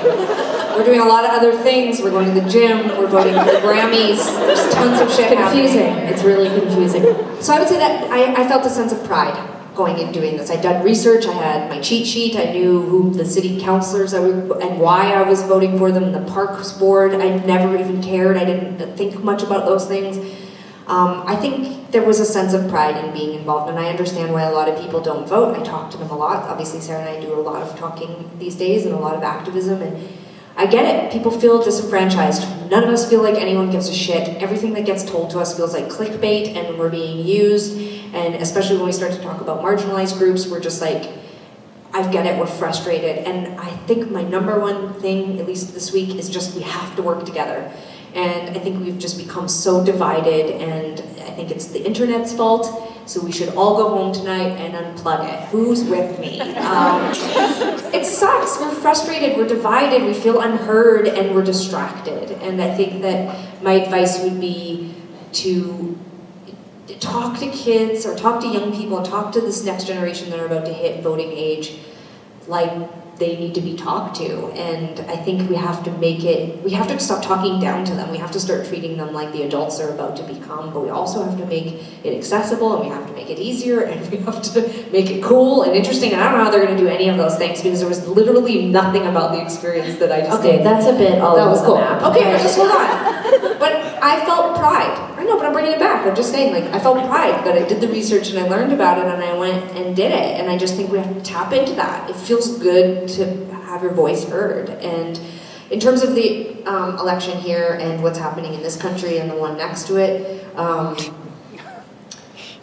We're doing a lot of other things. We're going to the gym. We're voting for the Grammys. There's tons of shit Confusing. happening. It's really confusing. So I would say that I felt a sense of pride going and doing this. I'd done research. I had my cheat sheet. I knew who the city councilors and why I was voting for them. The parks board, I never even cared. I didn't think much about those things. I think there was a sense of pride in being involved, and I understand why a lot of people don't vote. I talk to them a lot. Obviously, Sara and I do a lot of talking these days and a lot of activism, and I get it. People feel disenfranchised. None of us feel like anyone gives a shit. Everything that gets told to us feels like clickbait, and we're being used. And especially when we start to talk about marginalized groups, we're just like, I get it, we're frustrated. And I think my number one thing, at least this week, is just we have to work together. And I think we've just become so divided, and I think it's the internet's fault. So we should all go home tonight and unplug it. Who's with me? It sucks. We're frustrated, we're divided, we feel unheard, and we're distracted. And I think that my advice would be to talk to kids or talk to young people and talk to this next generation that are about to hit voting age like they need to be talked to. And I think we have to stop talking down to them. We have to start treating them like the adults they're about to become, but we also have to make it accessible, and we have to make it easier, and we have to make it cool and interesting. And I don't know how they're gonna do any of those things because there was literally nothing about the experience that I just did. That's a bit all That over was the cool. map. Okay, but just hold on. But I felt pride. I know, but I'm bringing it back. I'm just saying, like, I felt pride that I did the research and I learned about it and I went and did it. And I just think we have to tap into that. It feels good to have your voice heard. And in terms of the election here and what's happening in this country and the one next to it,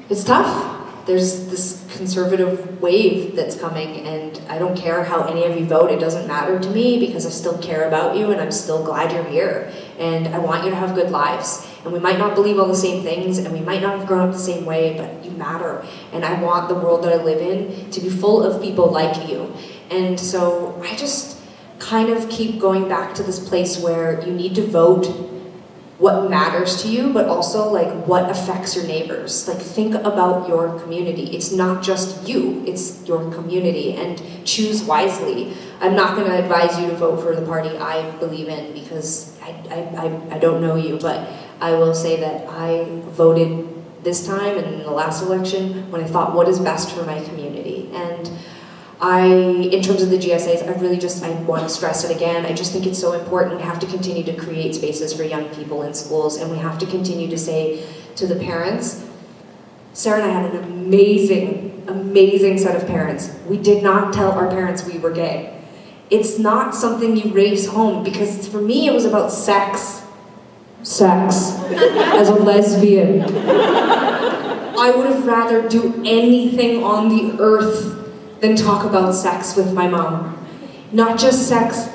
it's tough. There's this conservative wave that's coming, and I don't care how any of you vote. It doesn't matter to me because I still care about you, and I'm still glad you're here. And I want you to have good lives. And we might not believe all the same things, and we might not have grown up the same way, but you matter. And I want the world that I live in to be full of people like you. And so I just kind of keep going back to this place where you need to vote what matters to you, but also like what affects your neighbors. Like, think about your community. It's not just you, it's your community, and choose wisely. I'm not gonna advise you to vote for the party I believe in because I don't know you, but I will say that I voted this time and in the last election when I thought what is best for my community. And in terms of the GSAs, I want to stress it again. I just think it's so important. We have to continue to create spaces for young people in schools, and we have to continue to say to the parents, Sara and I had an amazing, amazing set of parents. We did not tell our parents we were gay. It's not something you raise home, because for me it was about sex. Sex. As a lesbian. I would have rather do anything on the earth than talk about sex with my mom. Not just sex,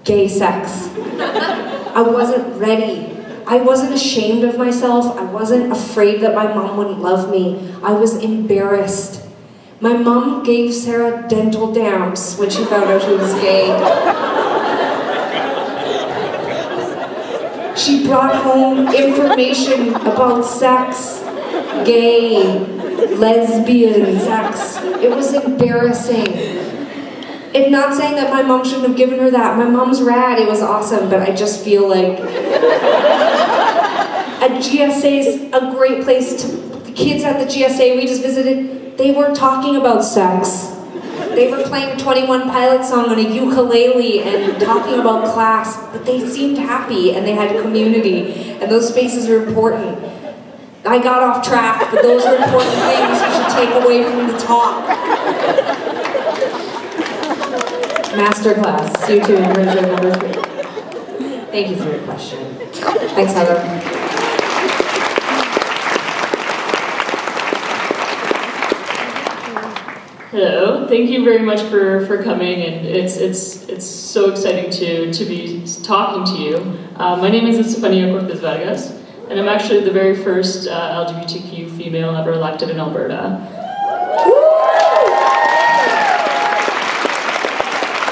gay sex. I wasn't ready. I wasn't ashamed of myself. I wasn't afraid that my mom wouldn't love me. I was embarrassed. My mom gave Sara dental dams when she found out she was gay. She brought home information about sex, gay, lesbian sex. It was embarrassing. I'm not saying that my mom shouldn't have given her that. My mom's rad, it was awesome, but I just feel like a GSA is a great place to, the kids at the GSA we just visited, they were talking about sex. They were playing 21 Pilot song on a ukulele and talking about class, but they seemed happy and they had community, and those spaces are important. I got off track, but those are important things you should take away from the talk. Masterclass, you two, version number 3. Thank you for your question. Thanks, Heather. Hello, thank you very much for coming, and it's so exciting to be talking to you. My name is Estefania Cortez Vargas, and I'm actually the very first LGBTQ female ever elected in Alberta.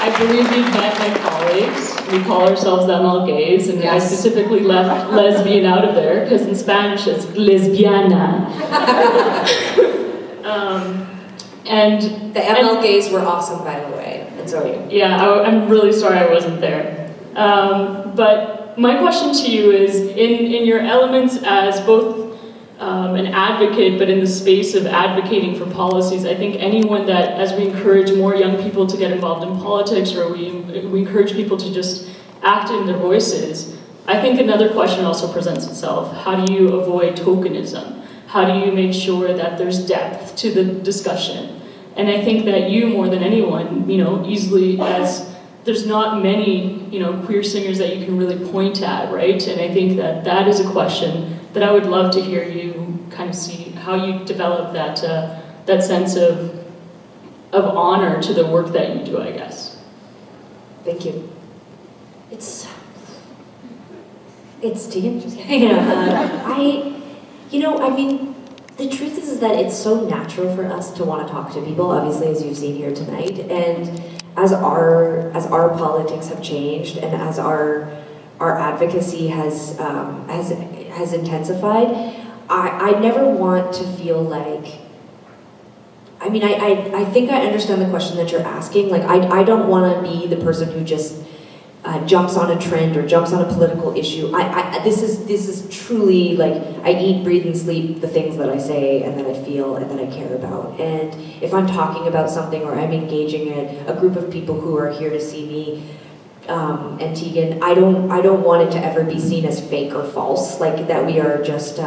I believe you've met my colleagues. We call ourselves the ML gays, and I specifically left lesbian out of there because in Spanish it's lesbiana. And the ML gays were awesome, by the way. And so are you. Yeah, I'm really sorry I wasn't there. But my question to you is, in your elements as both an advocate, but in the space of advocating for policies, I think anyone that, as we encourage more young people to get involved in politics, or we encourage people to just act in their voices, I think another question also presents itself. How do you avoid tokenism? How do you make sure that there's depth to the discussion? And I think that you, more than anyone, easily, as there's not many, queer singers that you can really point at, right? And I think that that is a question that I would love to hear you kind of see how you develop that sense of honor to the work that you do, I guess. Thank you. It's Tegan. The truth is that it's so natural for us to want to talk to people, obviously, as you've seen here tonight. And as our politics have changed, and as our advocacy has intensified, I never want to feel like. I think I understand the question that you're asking. Like, I don't want to be the person who just jumps on a trend or jumps on a political issue. This is truly like I eat, breathe, and sleep the things that I say and that I feel and that I care about. And if I'm talking about something or I'm engaging a group of people who are here to see me and Tegan, I don't want it to ever be seen as fake or false, like that we are just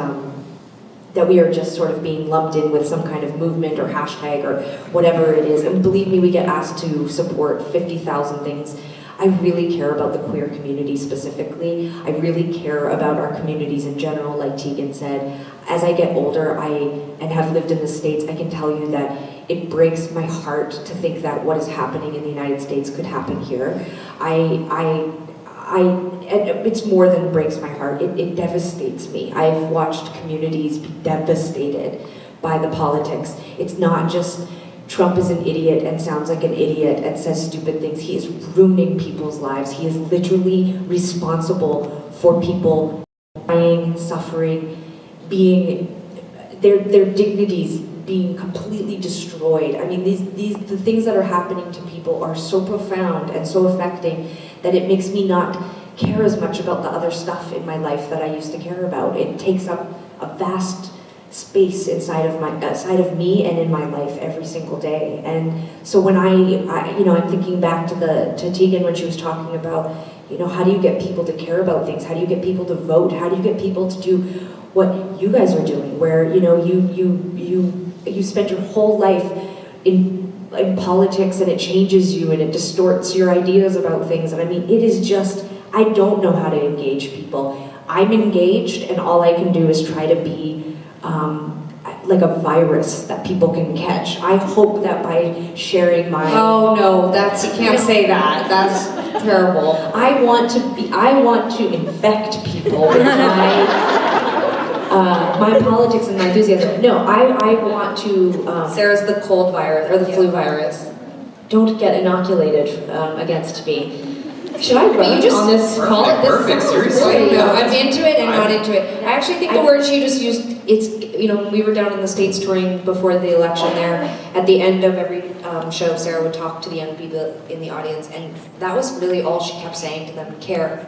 sort of being lumped in with some kind of movement or hashtag or whatever it is. And believe me, we get asked to support 50,000 things. I really care about the queer community specifically. I really care about our communities in general, like Tegan said. As I get older and have lived in the States, I can tell you that it breaks my heart to think that what is happening in the United States could happen here. It's more than breaks my heart, it devastates me. I've watched communities be devastated by the politics. It's not just Trump is an idiot and sounds like an idiot and says stupid things. He is ruining people's lives. He is literally responsible for people dying, suffering, their dignities being completely destroyed. I mean, the things that are happening to people are so profound and so affecting that it makes me not care as much about the other stuff in my life that I used to care about. It takes up a vast space inside of me and in my life every single day. And so when I'm thinking back to Tegan when she was talking about, how do you get people to care about things? How do you get people to vote? How do you get people to do what you guys are doing, where you spend your whole life in politics and it changes you and it distorts your ideas about things. And I mean, it is just, I don't know how to engage people. I'm engaged and all I can do is try to be like a virus that people can catch. I hope that by sharing my... Oh no, you can't say that. That's terrible. I want to infect people with my politics and my enthusiasm. No, I want to... Sarah's the cold virus, or the flu virus. Don't get inoculated against me. Should I run on this call? Perfect, seriously. No, I'm into it and not into it. I actually think the word she just used, when we were down in the States touring before the election there, at the end of every show, Sarah would talk to the young people in the audience, and that was really all she kept saying to them. Care.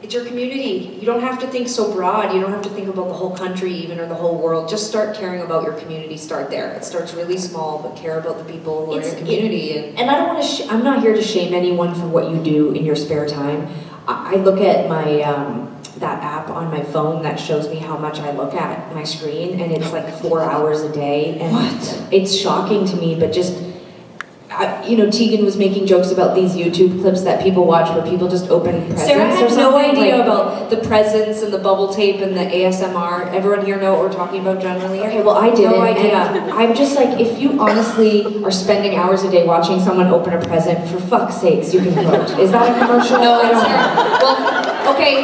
It's your community. You don't have to think so broad. You don't have to think about the whole country even or the whole world. Just start caring about your community. Start there. It starts really small, but care about the people who are in your community. And I don't want to, I'm not here to shame anyone for what you do in your spare time. I look at my, that app on my phone that shows me how much I look at my screen, and it's like 4 hours a day. And it's shocking to me, but just, Tegan was making jokes about these YouTube clips that people watch where people just open presents. Sarah had or something. no idea about the presents and the bubble tape and the ASMR. Everyone here know what we're talking about generally? Okay, well I didn't. No idea. And I'm just like, if you honestly are spending hours a day watching someone open a present, for fuck's sakes, you can vote. Is that a commercial? No, I don't Sarah. know. Well, okay,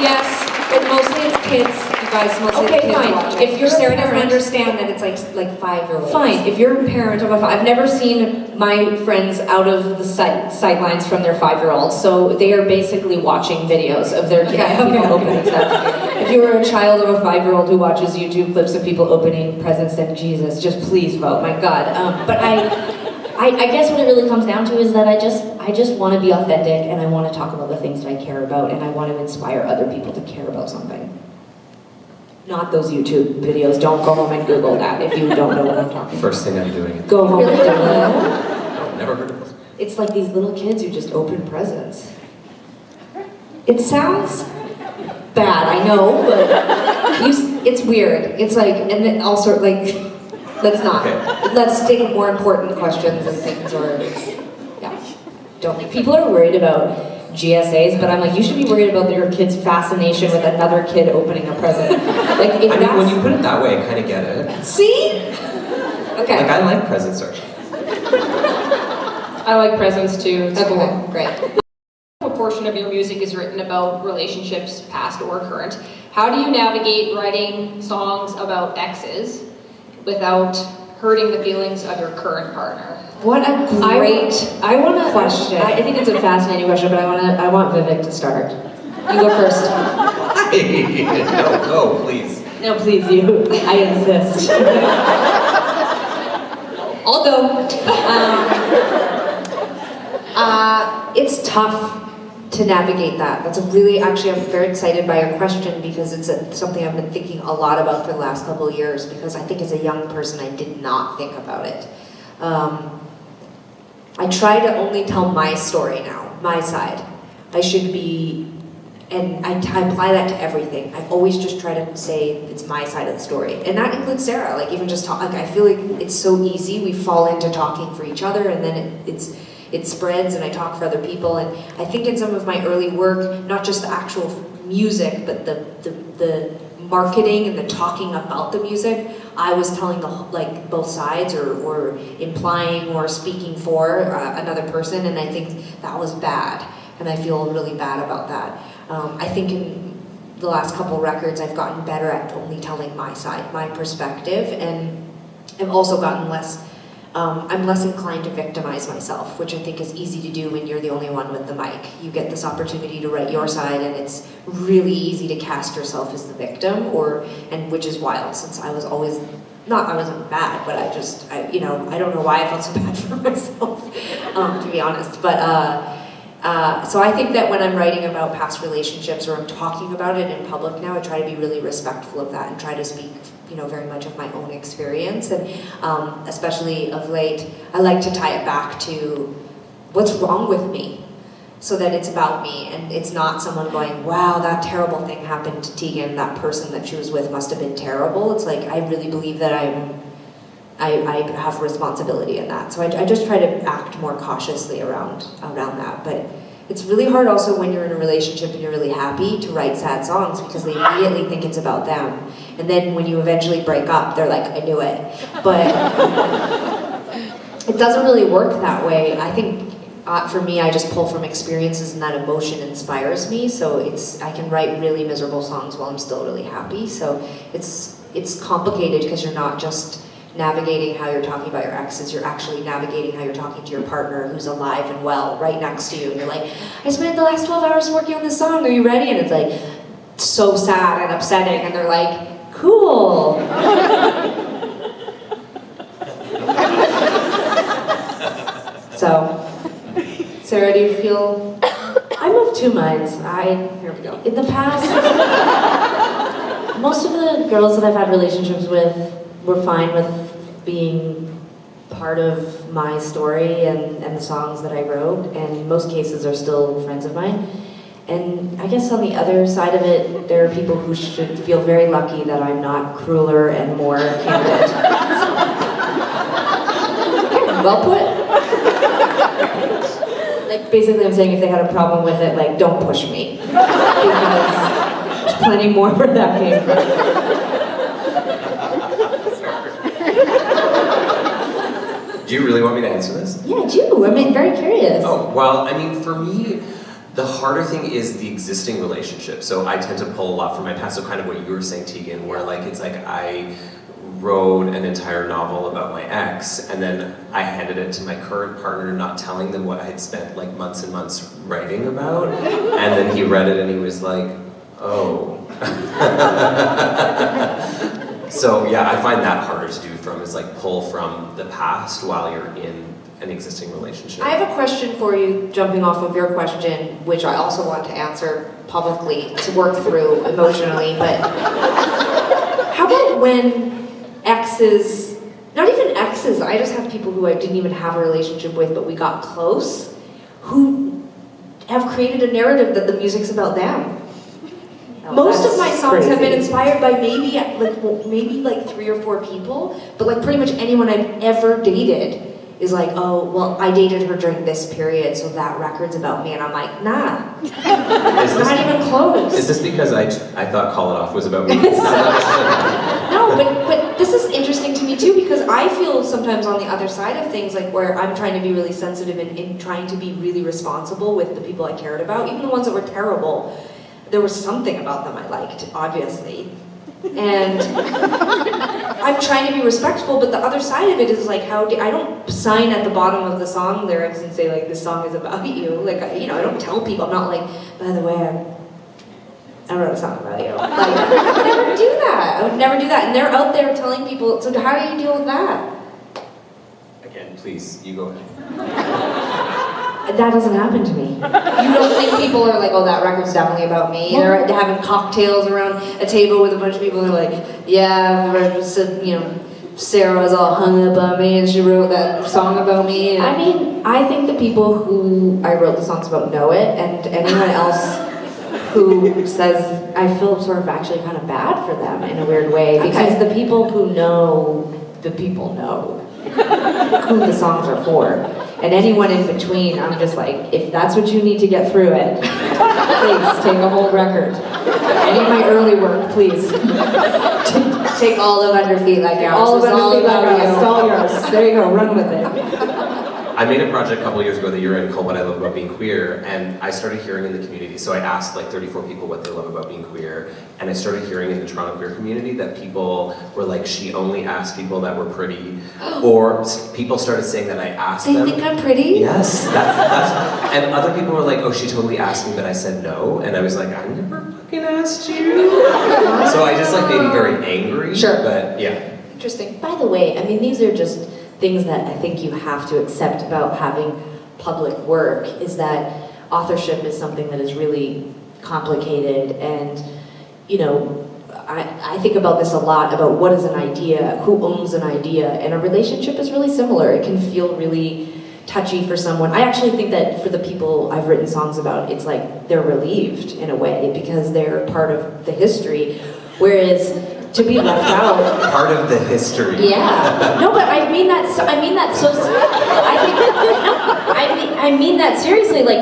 yes, but mostly it's kids. Guys, mostly Okay, kids fine. watch it. If you're a Sarah doesn't parent- understand that it's like 5-year-olds. Fine, if you're a parent of a I've never seen my friends out of the sidelines from their 5-year-olds, so they are basically watching videos of their people opening stuff. If you were a child of a 5-year-old who watches YouTube clips of people opening presents, then Jesus, just please vote, my God. But I guess what it really comes down to is that I just want to be authentic, and I want to talk about the things that I care about, and I want to inspire other people to care about something. Not those YouTube videos. Don't go home and Google that if you don't know what I'm talking about. First thing I'm doing. Go home and Google it. Oh, never heard of this. It's like these little kids who just open presents. It sounds bad, I know, but it's weird. It's like, and then also like, let's not. Okay. Let's take more important questions and things, or yeah. Don't think people are worried about GSAs, but I'm like, you should be worried about your kid's fascination with another kid opening a present. Like, if I mean, when you put it that way, I kind of get it. see? Okay. Like, I like presents. I like presents too. It's Okay, cool. great. What portion of your music is written about relationships, past or current? How do you navigate writing songs about exes without hurting the feelings of your current partner? What a great question. I think it's a fascinating question, but I want Vivek to start. You go first. No, go, please. No, please, you. I insist. I'll go. It's tough to navigate that. That's actually, I'm very excited by your question because it's something I've been thinking a lot about for the last couple of years, because I think as a young person, I did not think about it. I try to only tell my story now, my side. I should be, and I apply that to everything. I always just try to say it's my side of the story. And that includes Sarah, like even just talk, like I feel like it's so easy, we fall into talking for each other, and then it spreads and I talk for other people. And I think in some of my early work, not just the actual music, but the marketing and the talking about the music, I was telling both sides or implying or speaking for another person, and I think that was bad, and I feel really bad about that. I think in the last couple records I've gotten better at only telling my side, my perspective, and I've also gotten I'm less inclined to victimize myself, which I think is easy to do when you're the only one with the mic. You get this opportunity to write your side, and it's really easy to cast yourself as the victim, and which is wild, since I was always, I wasn't bad, but I don't know why I felt so bad for myself, to be honest. But so I think that when I'm writing about past relationships or I'm talking about it in public now, I try to be really respectful of that and try to speak very much of my own experience, and especially of late, I like to tie it back to what's wrong with me, so that it's about me, and it's not someone going, wow, that terrible thing happened to Tegan, that person that she was with must have been terrible. It's like, I really believe that I have responsibility in that, so I just try to act more cautiously around that. But it's really hard also when you're in a relationship and you're really happy to write sad songs, because they immediately think it's about them. And then when you eventually break up, they're like, I knew it. But it doesn't really work that way. I think for me, I just pull from experiences, and that emotion inspires me. So I can write really miserable songs while I'm still really happy. So it's complicated, because you're not just navigating how you're talking about your exes, you're actually navigating how you're talking to your partner who's alive and well right next to you, and you're like, I spent the last 12 hours working on this song, are you ready? And it's like so sad and upsetting, and they're like, cool. So, Sarah, do you feel? I'm of two minds. Here we go. In the past, most of the girls that I've had relationships with were fine with being part of my story and the songs that I wrote, and in most cases are still friends of mine. And I guess on the other side of it, there are people who should feel very lucky that I'm not crueler and more candid. Well put. Basically, I'm saying if they had a problem with it, like, don't push me. Because there's plenty more where that came from. Do you really want me to answer this? Yeah, I do. I'm very curious. Oh, well, I mean, for me, the harder thing is the existing relationship. So I tend to pull a lot from my past. So kind of what you were saying, Tegan, where like it's like I wrote an entire novel about my ex, and then I handed it to my current partner, not telling them what I had spent like months and months writing about. And then he read it and he was like, oh. So yeah, I find that harder to do is like pull from the past while you're in an existing relationship. I have a question for you, jumping off of your question, which I also want to answer publicly to work through emotionally, but how about when exes, not even exes, I just have people who I didn't even have a relationship with, but we got close, who have created a narrative that the music's about them. Most of my songs have been inspired by maybe like 3 or 4 people, but like pretty much anyone I've ever dated is like, oh, well, I dated her during this period, so that record's about me. And I'm like, nah, it's not even close. Is this because I thought Call It Off was about me? No, but this is interesting to me too, because I feel sometimes on the other side of things, like where I'm trying to be really sensitive and trying to be really responsible with the people I cared about, even the ones that were terrible. There was something about them I liked, obviously. And I'm trying to be respectful, but the other side of it is like, I don't sign at the bottom of the song lyrics and say like, this song is about you. Like, I don't tell people, I'm not like, by the way, I wrote a song about you. Like, I would never do that. I would never do that. And they're out there telling people, so how do you deal with that? Again, please, you go ahead. That doesn't happen to me. You don't think people are like, oh, that record's definitely about me? They're having cocktails around a table with a bunch of people who are like, yeah, Sarah was all hung up on me and she wrote that song about me. I mean, I think the people who I wrote the songs about know it, and anyone else who says, I feel sort of actually kind of bad for them in a weird way, because the people who know who the songs are for. And anyone in between, I'm just like, if that's what you need to get through it, please take a whole record. Any of my early work, please. Take all of Under Feet Like Ours. All of Under Feet Like Ours. It's all yours. There you go, run with it. I made a project a couple years ago that you're in called What I Love About Being Queer, and I started hearing in the community, so I asked like 34 people what they love about being queer, and I started hearing in the Toronto queer community that people were like, she only asked people that were pretty, or people started saying that I asked them. They think I'm pretty? Yes, that's, and other people were like, oh, she totally asked me, but I said no, and I was like, I never fucking asked you. So I just like made me very angry, sure. But yeah. Interesting. By the way, I mean, these are just things that I think you have to accept about having public work, is that authorship is something that is really complicated, and I think about this a lot, about what is an idea, who owns an idea, and a relationship is really similar. It can feel really touchy for someone. I actually think that for the people I've written songs about, it's like they're relieved in a way, because they're part of the history, whereas to be left out. Part of the history. Yeah. No, but I mean that seriously. Like,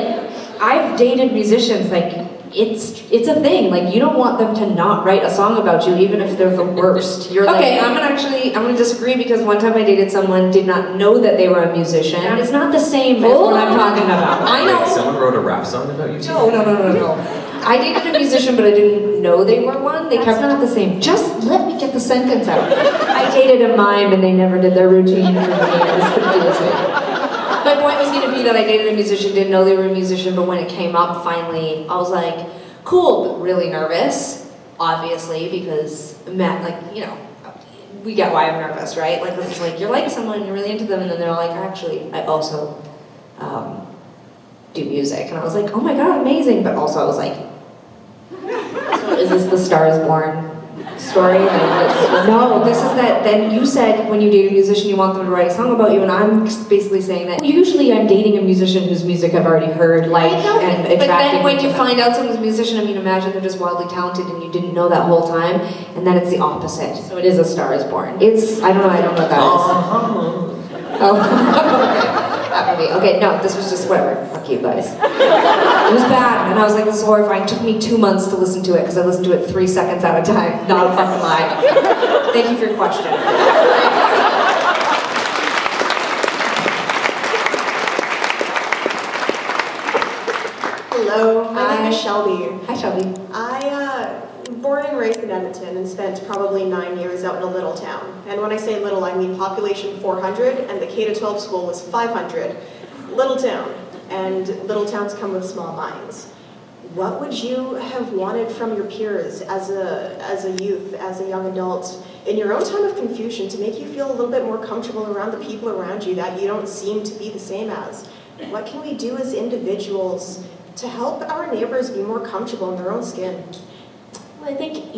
I've dated musicians. Like, it's a thing. Like, you don't want them to not write a song about you, even if they're the worst. You're okay. I'm gonna disagree, because one time I dated someone, did not know that they were a musician. And it's not the same as what I'm talking about. I know. Wait, someone wrote a rap song about you too? No. I dated a musician, but I didn't know they were one. That's not the same. Just let me get the sentence out. I dated a mime, and they never did their routine for me. It was confusing. My point was going to be that I dated a musician, didn't know they were a musician, but when it came up, finally, I was like, cool, but really nervous, obviously, because, we get why I'm nervous, right? Like, it's like, you're like someone, you're really into them, and then they're like, actually, I also do music. And I was like, oh my god, amazing, but also I was like, so is this the Star is Born story? No, this is that, then you said when you date a musician you want them to write a song about you, and I'm basically saying that usually I'm dating a musician whose music I've already heard, and attracted. But then when you find out someone's a musician, I mean, imagine they're just wildly talented and you didn't know that whole time, and then it's the opposite. So it is a Star is Born. I don't know what that is. Oh. me. Okay, no, this was just whatever. Fuck you guys. It was bad, and I was like, this is horrifying. It took me 2 months to listen to it because I listened to it 3 seconds at a time. Not a fucking lie. Thank you for your question. Hello, my name is Shelby. Hi, Shelby. Born and raised in Edmonton and spent probably 9 years out in a little town. And when I say little, I mean population 400 and the K-12 school was 500. Little town. And little towns come with small minds. What would you have wanted from your peers as a youth, as a young adult, in your own time of confusion to make you feel a little bit more comfortable around the people around you that you don't seem to be the same as? What can we do as individuals to help our neighbors be more comfortable in their own skin? Well, I think,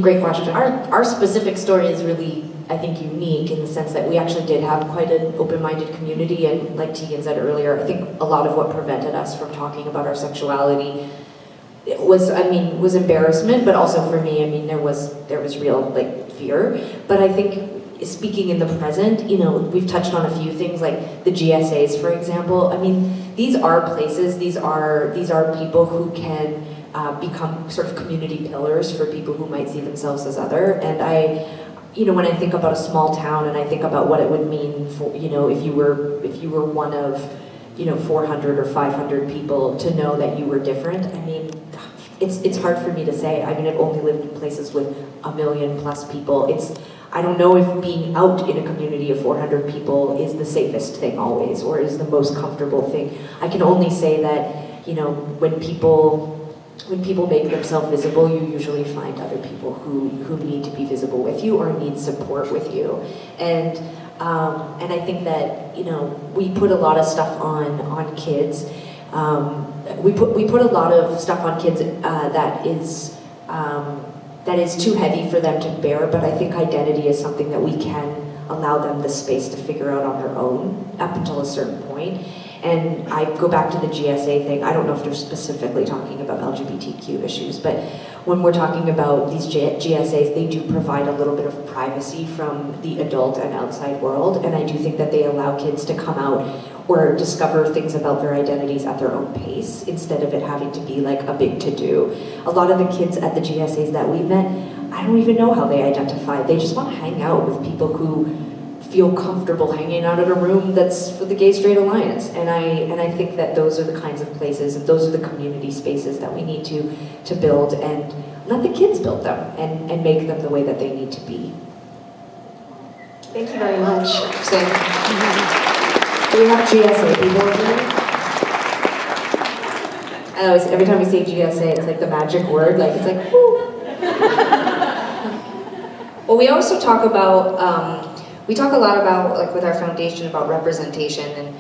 great question. Our specific story is really, I think, unique in the sense that we actually did have quite an open-minded community, and like Tegan said earlier, I think a lot of what prevented us from talking about our sexuality was embarrassment, but also for me, there was real, fear. But I think, speaking in the present, we've touched on a few things, like the GSAs, for example. These are places, these are people who can become sort of community pillars for people who might see themselves as other. And when I think about a small town and I think about what it would mean for, if you were one of, 400 or 500 people to know that you were different, it's hard for me to say. I've only lived in places with 1 million plus people. I don't know if being out in a community of 400 people is the safest thing always, or is the most comfortable thing. I can only say that, when people make themselves visible, you usually find other people who need to be visible with you or need support with you. And I think that, we put a lot of stuff on kids. We put a lot of stuff on kids that is too heavy for them to bear, but I think identity is something that we can allow them the space to figure out on their own up until a certain point. And I go back to the GSA thing. I don't know if they're specifically talking about LGBTQ issues, but when we're talking about these GSAs, they do provide a little bit of privacy from the adult and outside world, and I do think that they allow kids to come out or discover things about their identities at their own pace instead of it having to be like a big to-do. A lot of the kids at the GSAs that we met, I don't even know how they identify. They just want to hang out with people who feel comfortable hanging out in a room that's for the Gay Straight Alliance. And I think that those are the kinds of places and those are the community spaces that we need to build and let the kids build them and make them the way that they need to be. Thank you very much. Do we have GSA people here? I know, every time we say GSA, it's like the magic word, it's like, whoo. Well, we also talk about, we talk a lot about, with our foundation, about representation, and,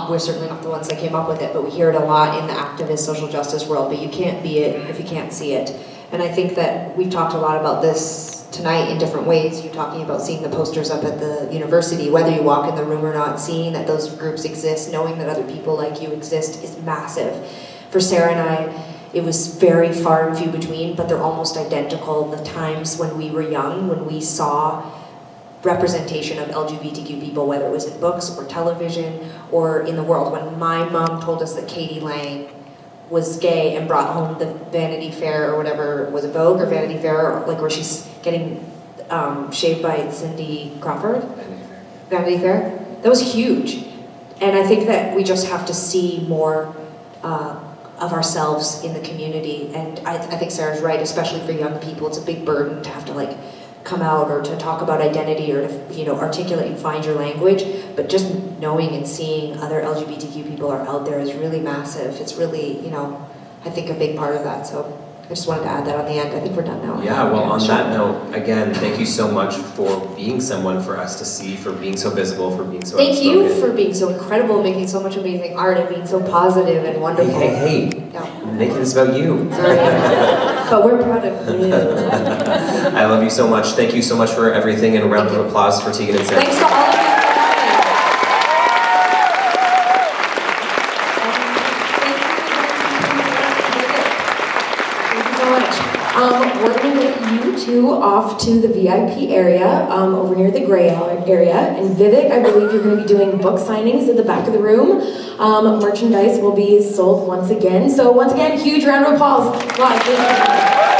we're certainly not the ones that came up with it, but we hear it a lot in the activist social justice world, but you can't be it if you can't see it. And I think that we've talked a lot about this tonight in different ways. You're talking about seeing the posters up at the university, whether you walk in the room or not, seeing that those groups exist, knowing that other people like you exist is massive. For Sara and I, it was very far and few between, but they're almost identical. The times when we were young, when we saw representation of LGBTQ people, whether it was in books or television or in the world. When my mom told us that Katie Lang was gay and brought home the Vanity Fair or whatever, was it Vogue or Vanity Fair, where she's getting shaved by Cindy Crawford? Vanity Fair. That was huge. And I think that we just have to see more of ourselves in the community. And I think Sarah's right, especially for young people. It's a big burden to have to come out or to talk about identity or to articulate and find your language. But just knowing and seeing other LGBTQ people are out there is really massive. It's really, I think a big part of that. So I just wanted to add that on the end. I think we're done now. Yeah, well, on that note, again, thank you so much for being someone for us to see, for being so visible, for being so Thank outspoken. you for being so incredible, making so much amazing art, and being so positive and wonderful. Hey, Yeah. making this about you. Sorry. But we're proud of you. I love you so much. Thank you so much for everything, and a round of applause for Tegan and Sara. Thanks to all of you. We're going to let you two off to the VIP area over near the gray area. And Vivek, I believe you're going to be doing book signings at the back of the room. Merchandise will be sold once again. So once again, huge round of applause. Wow,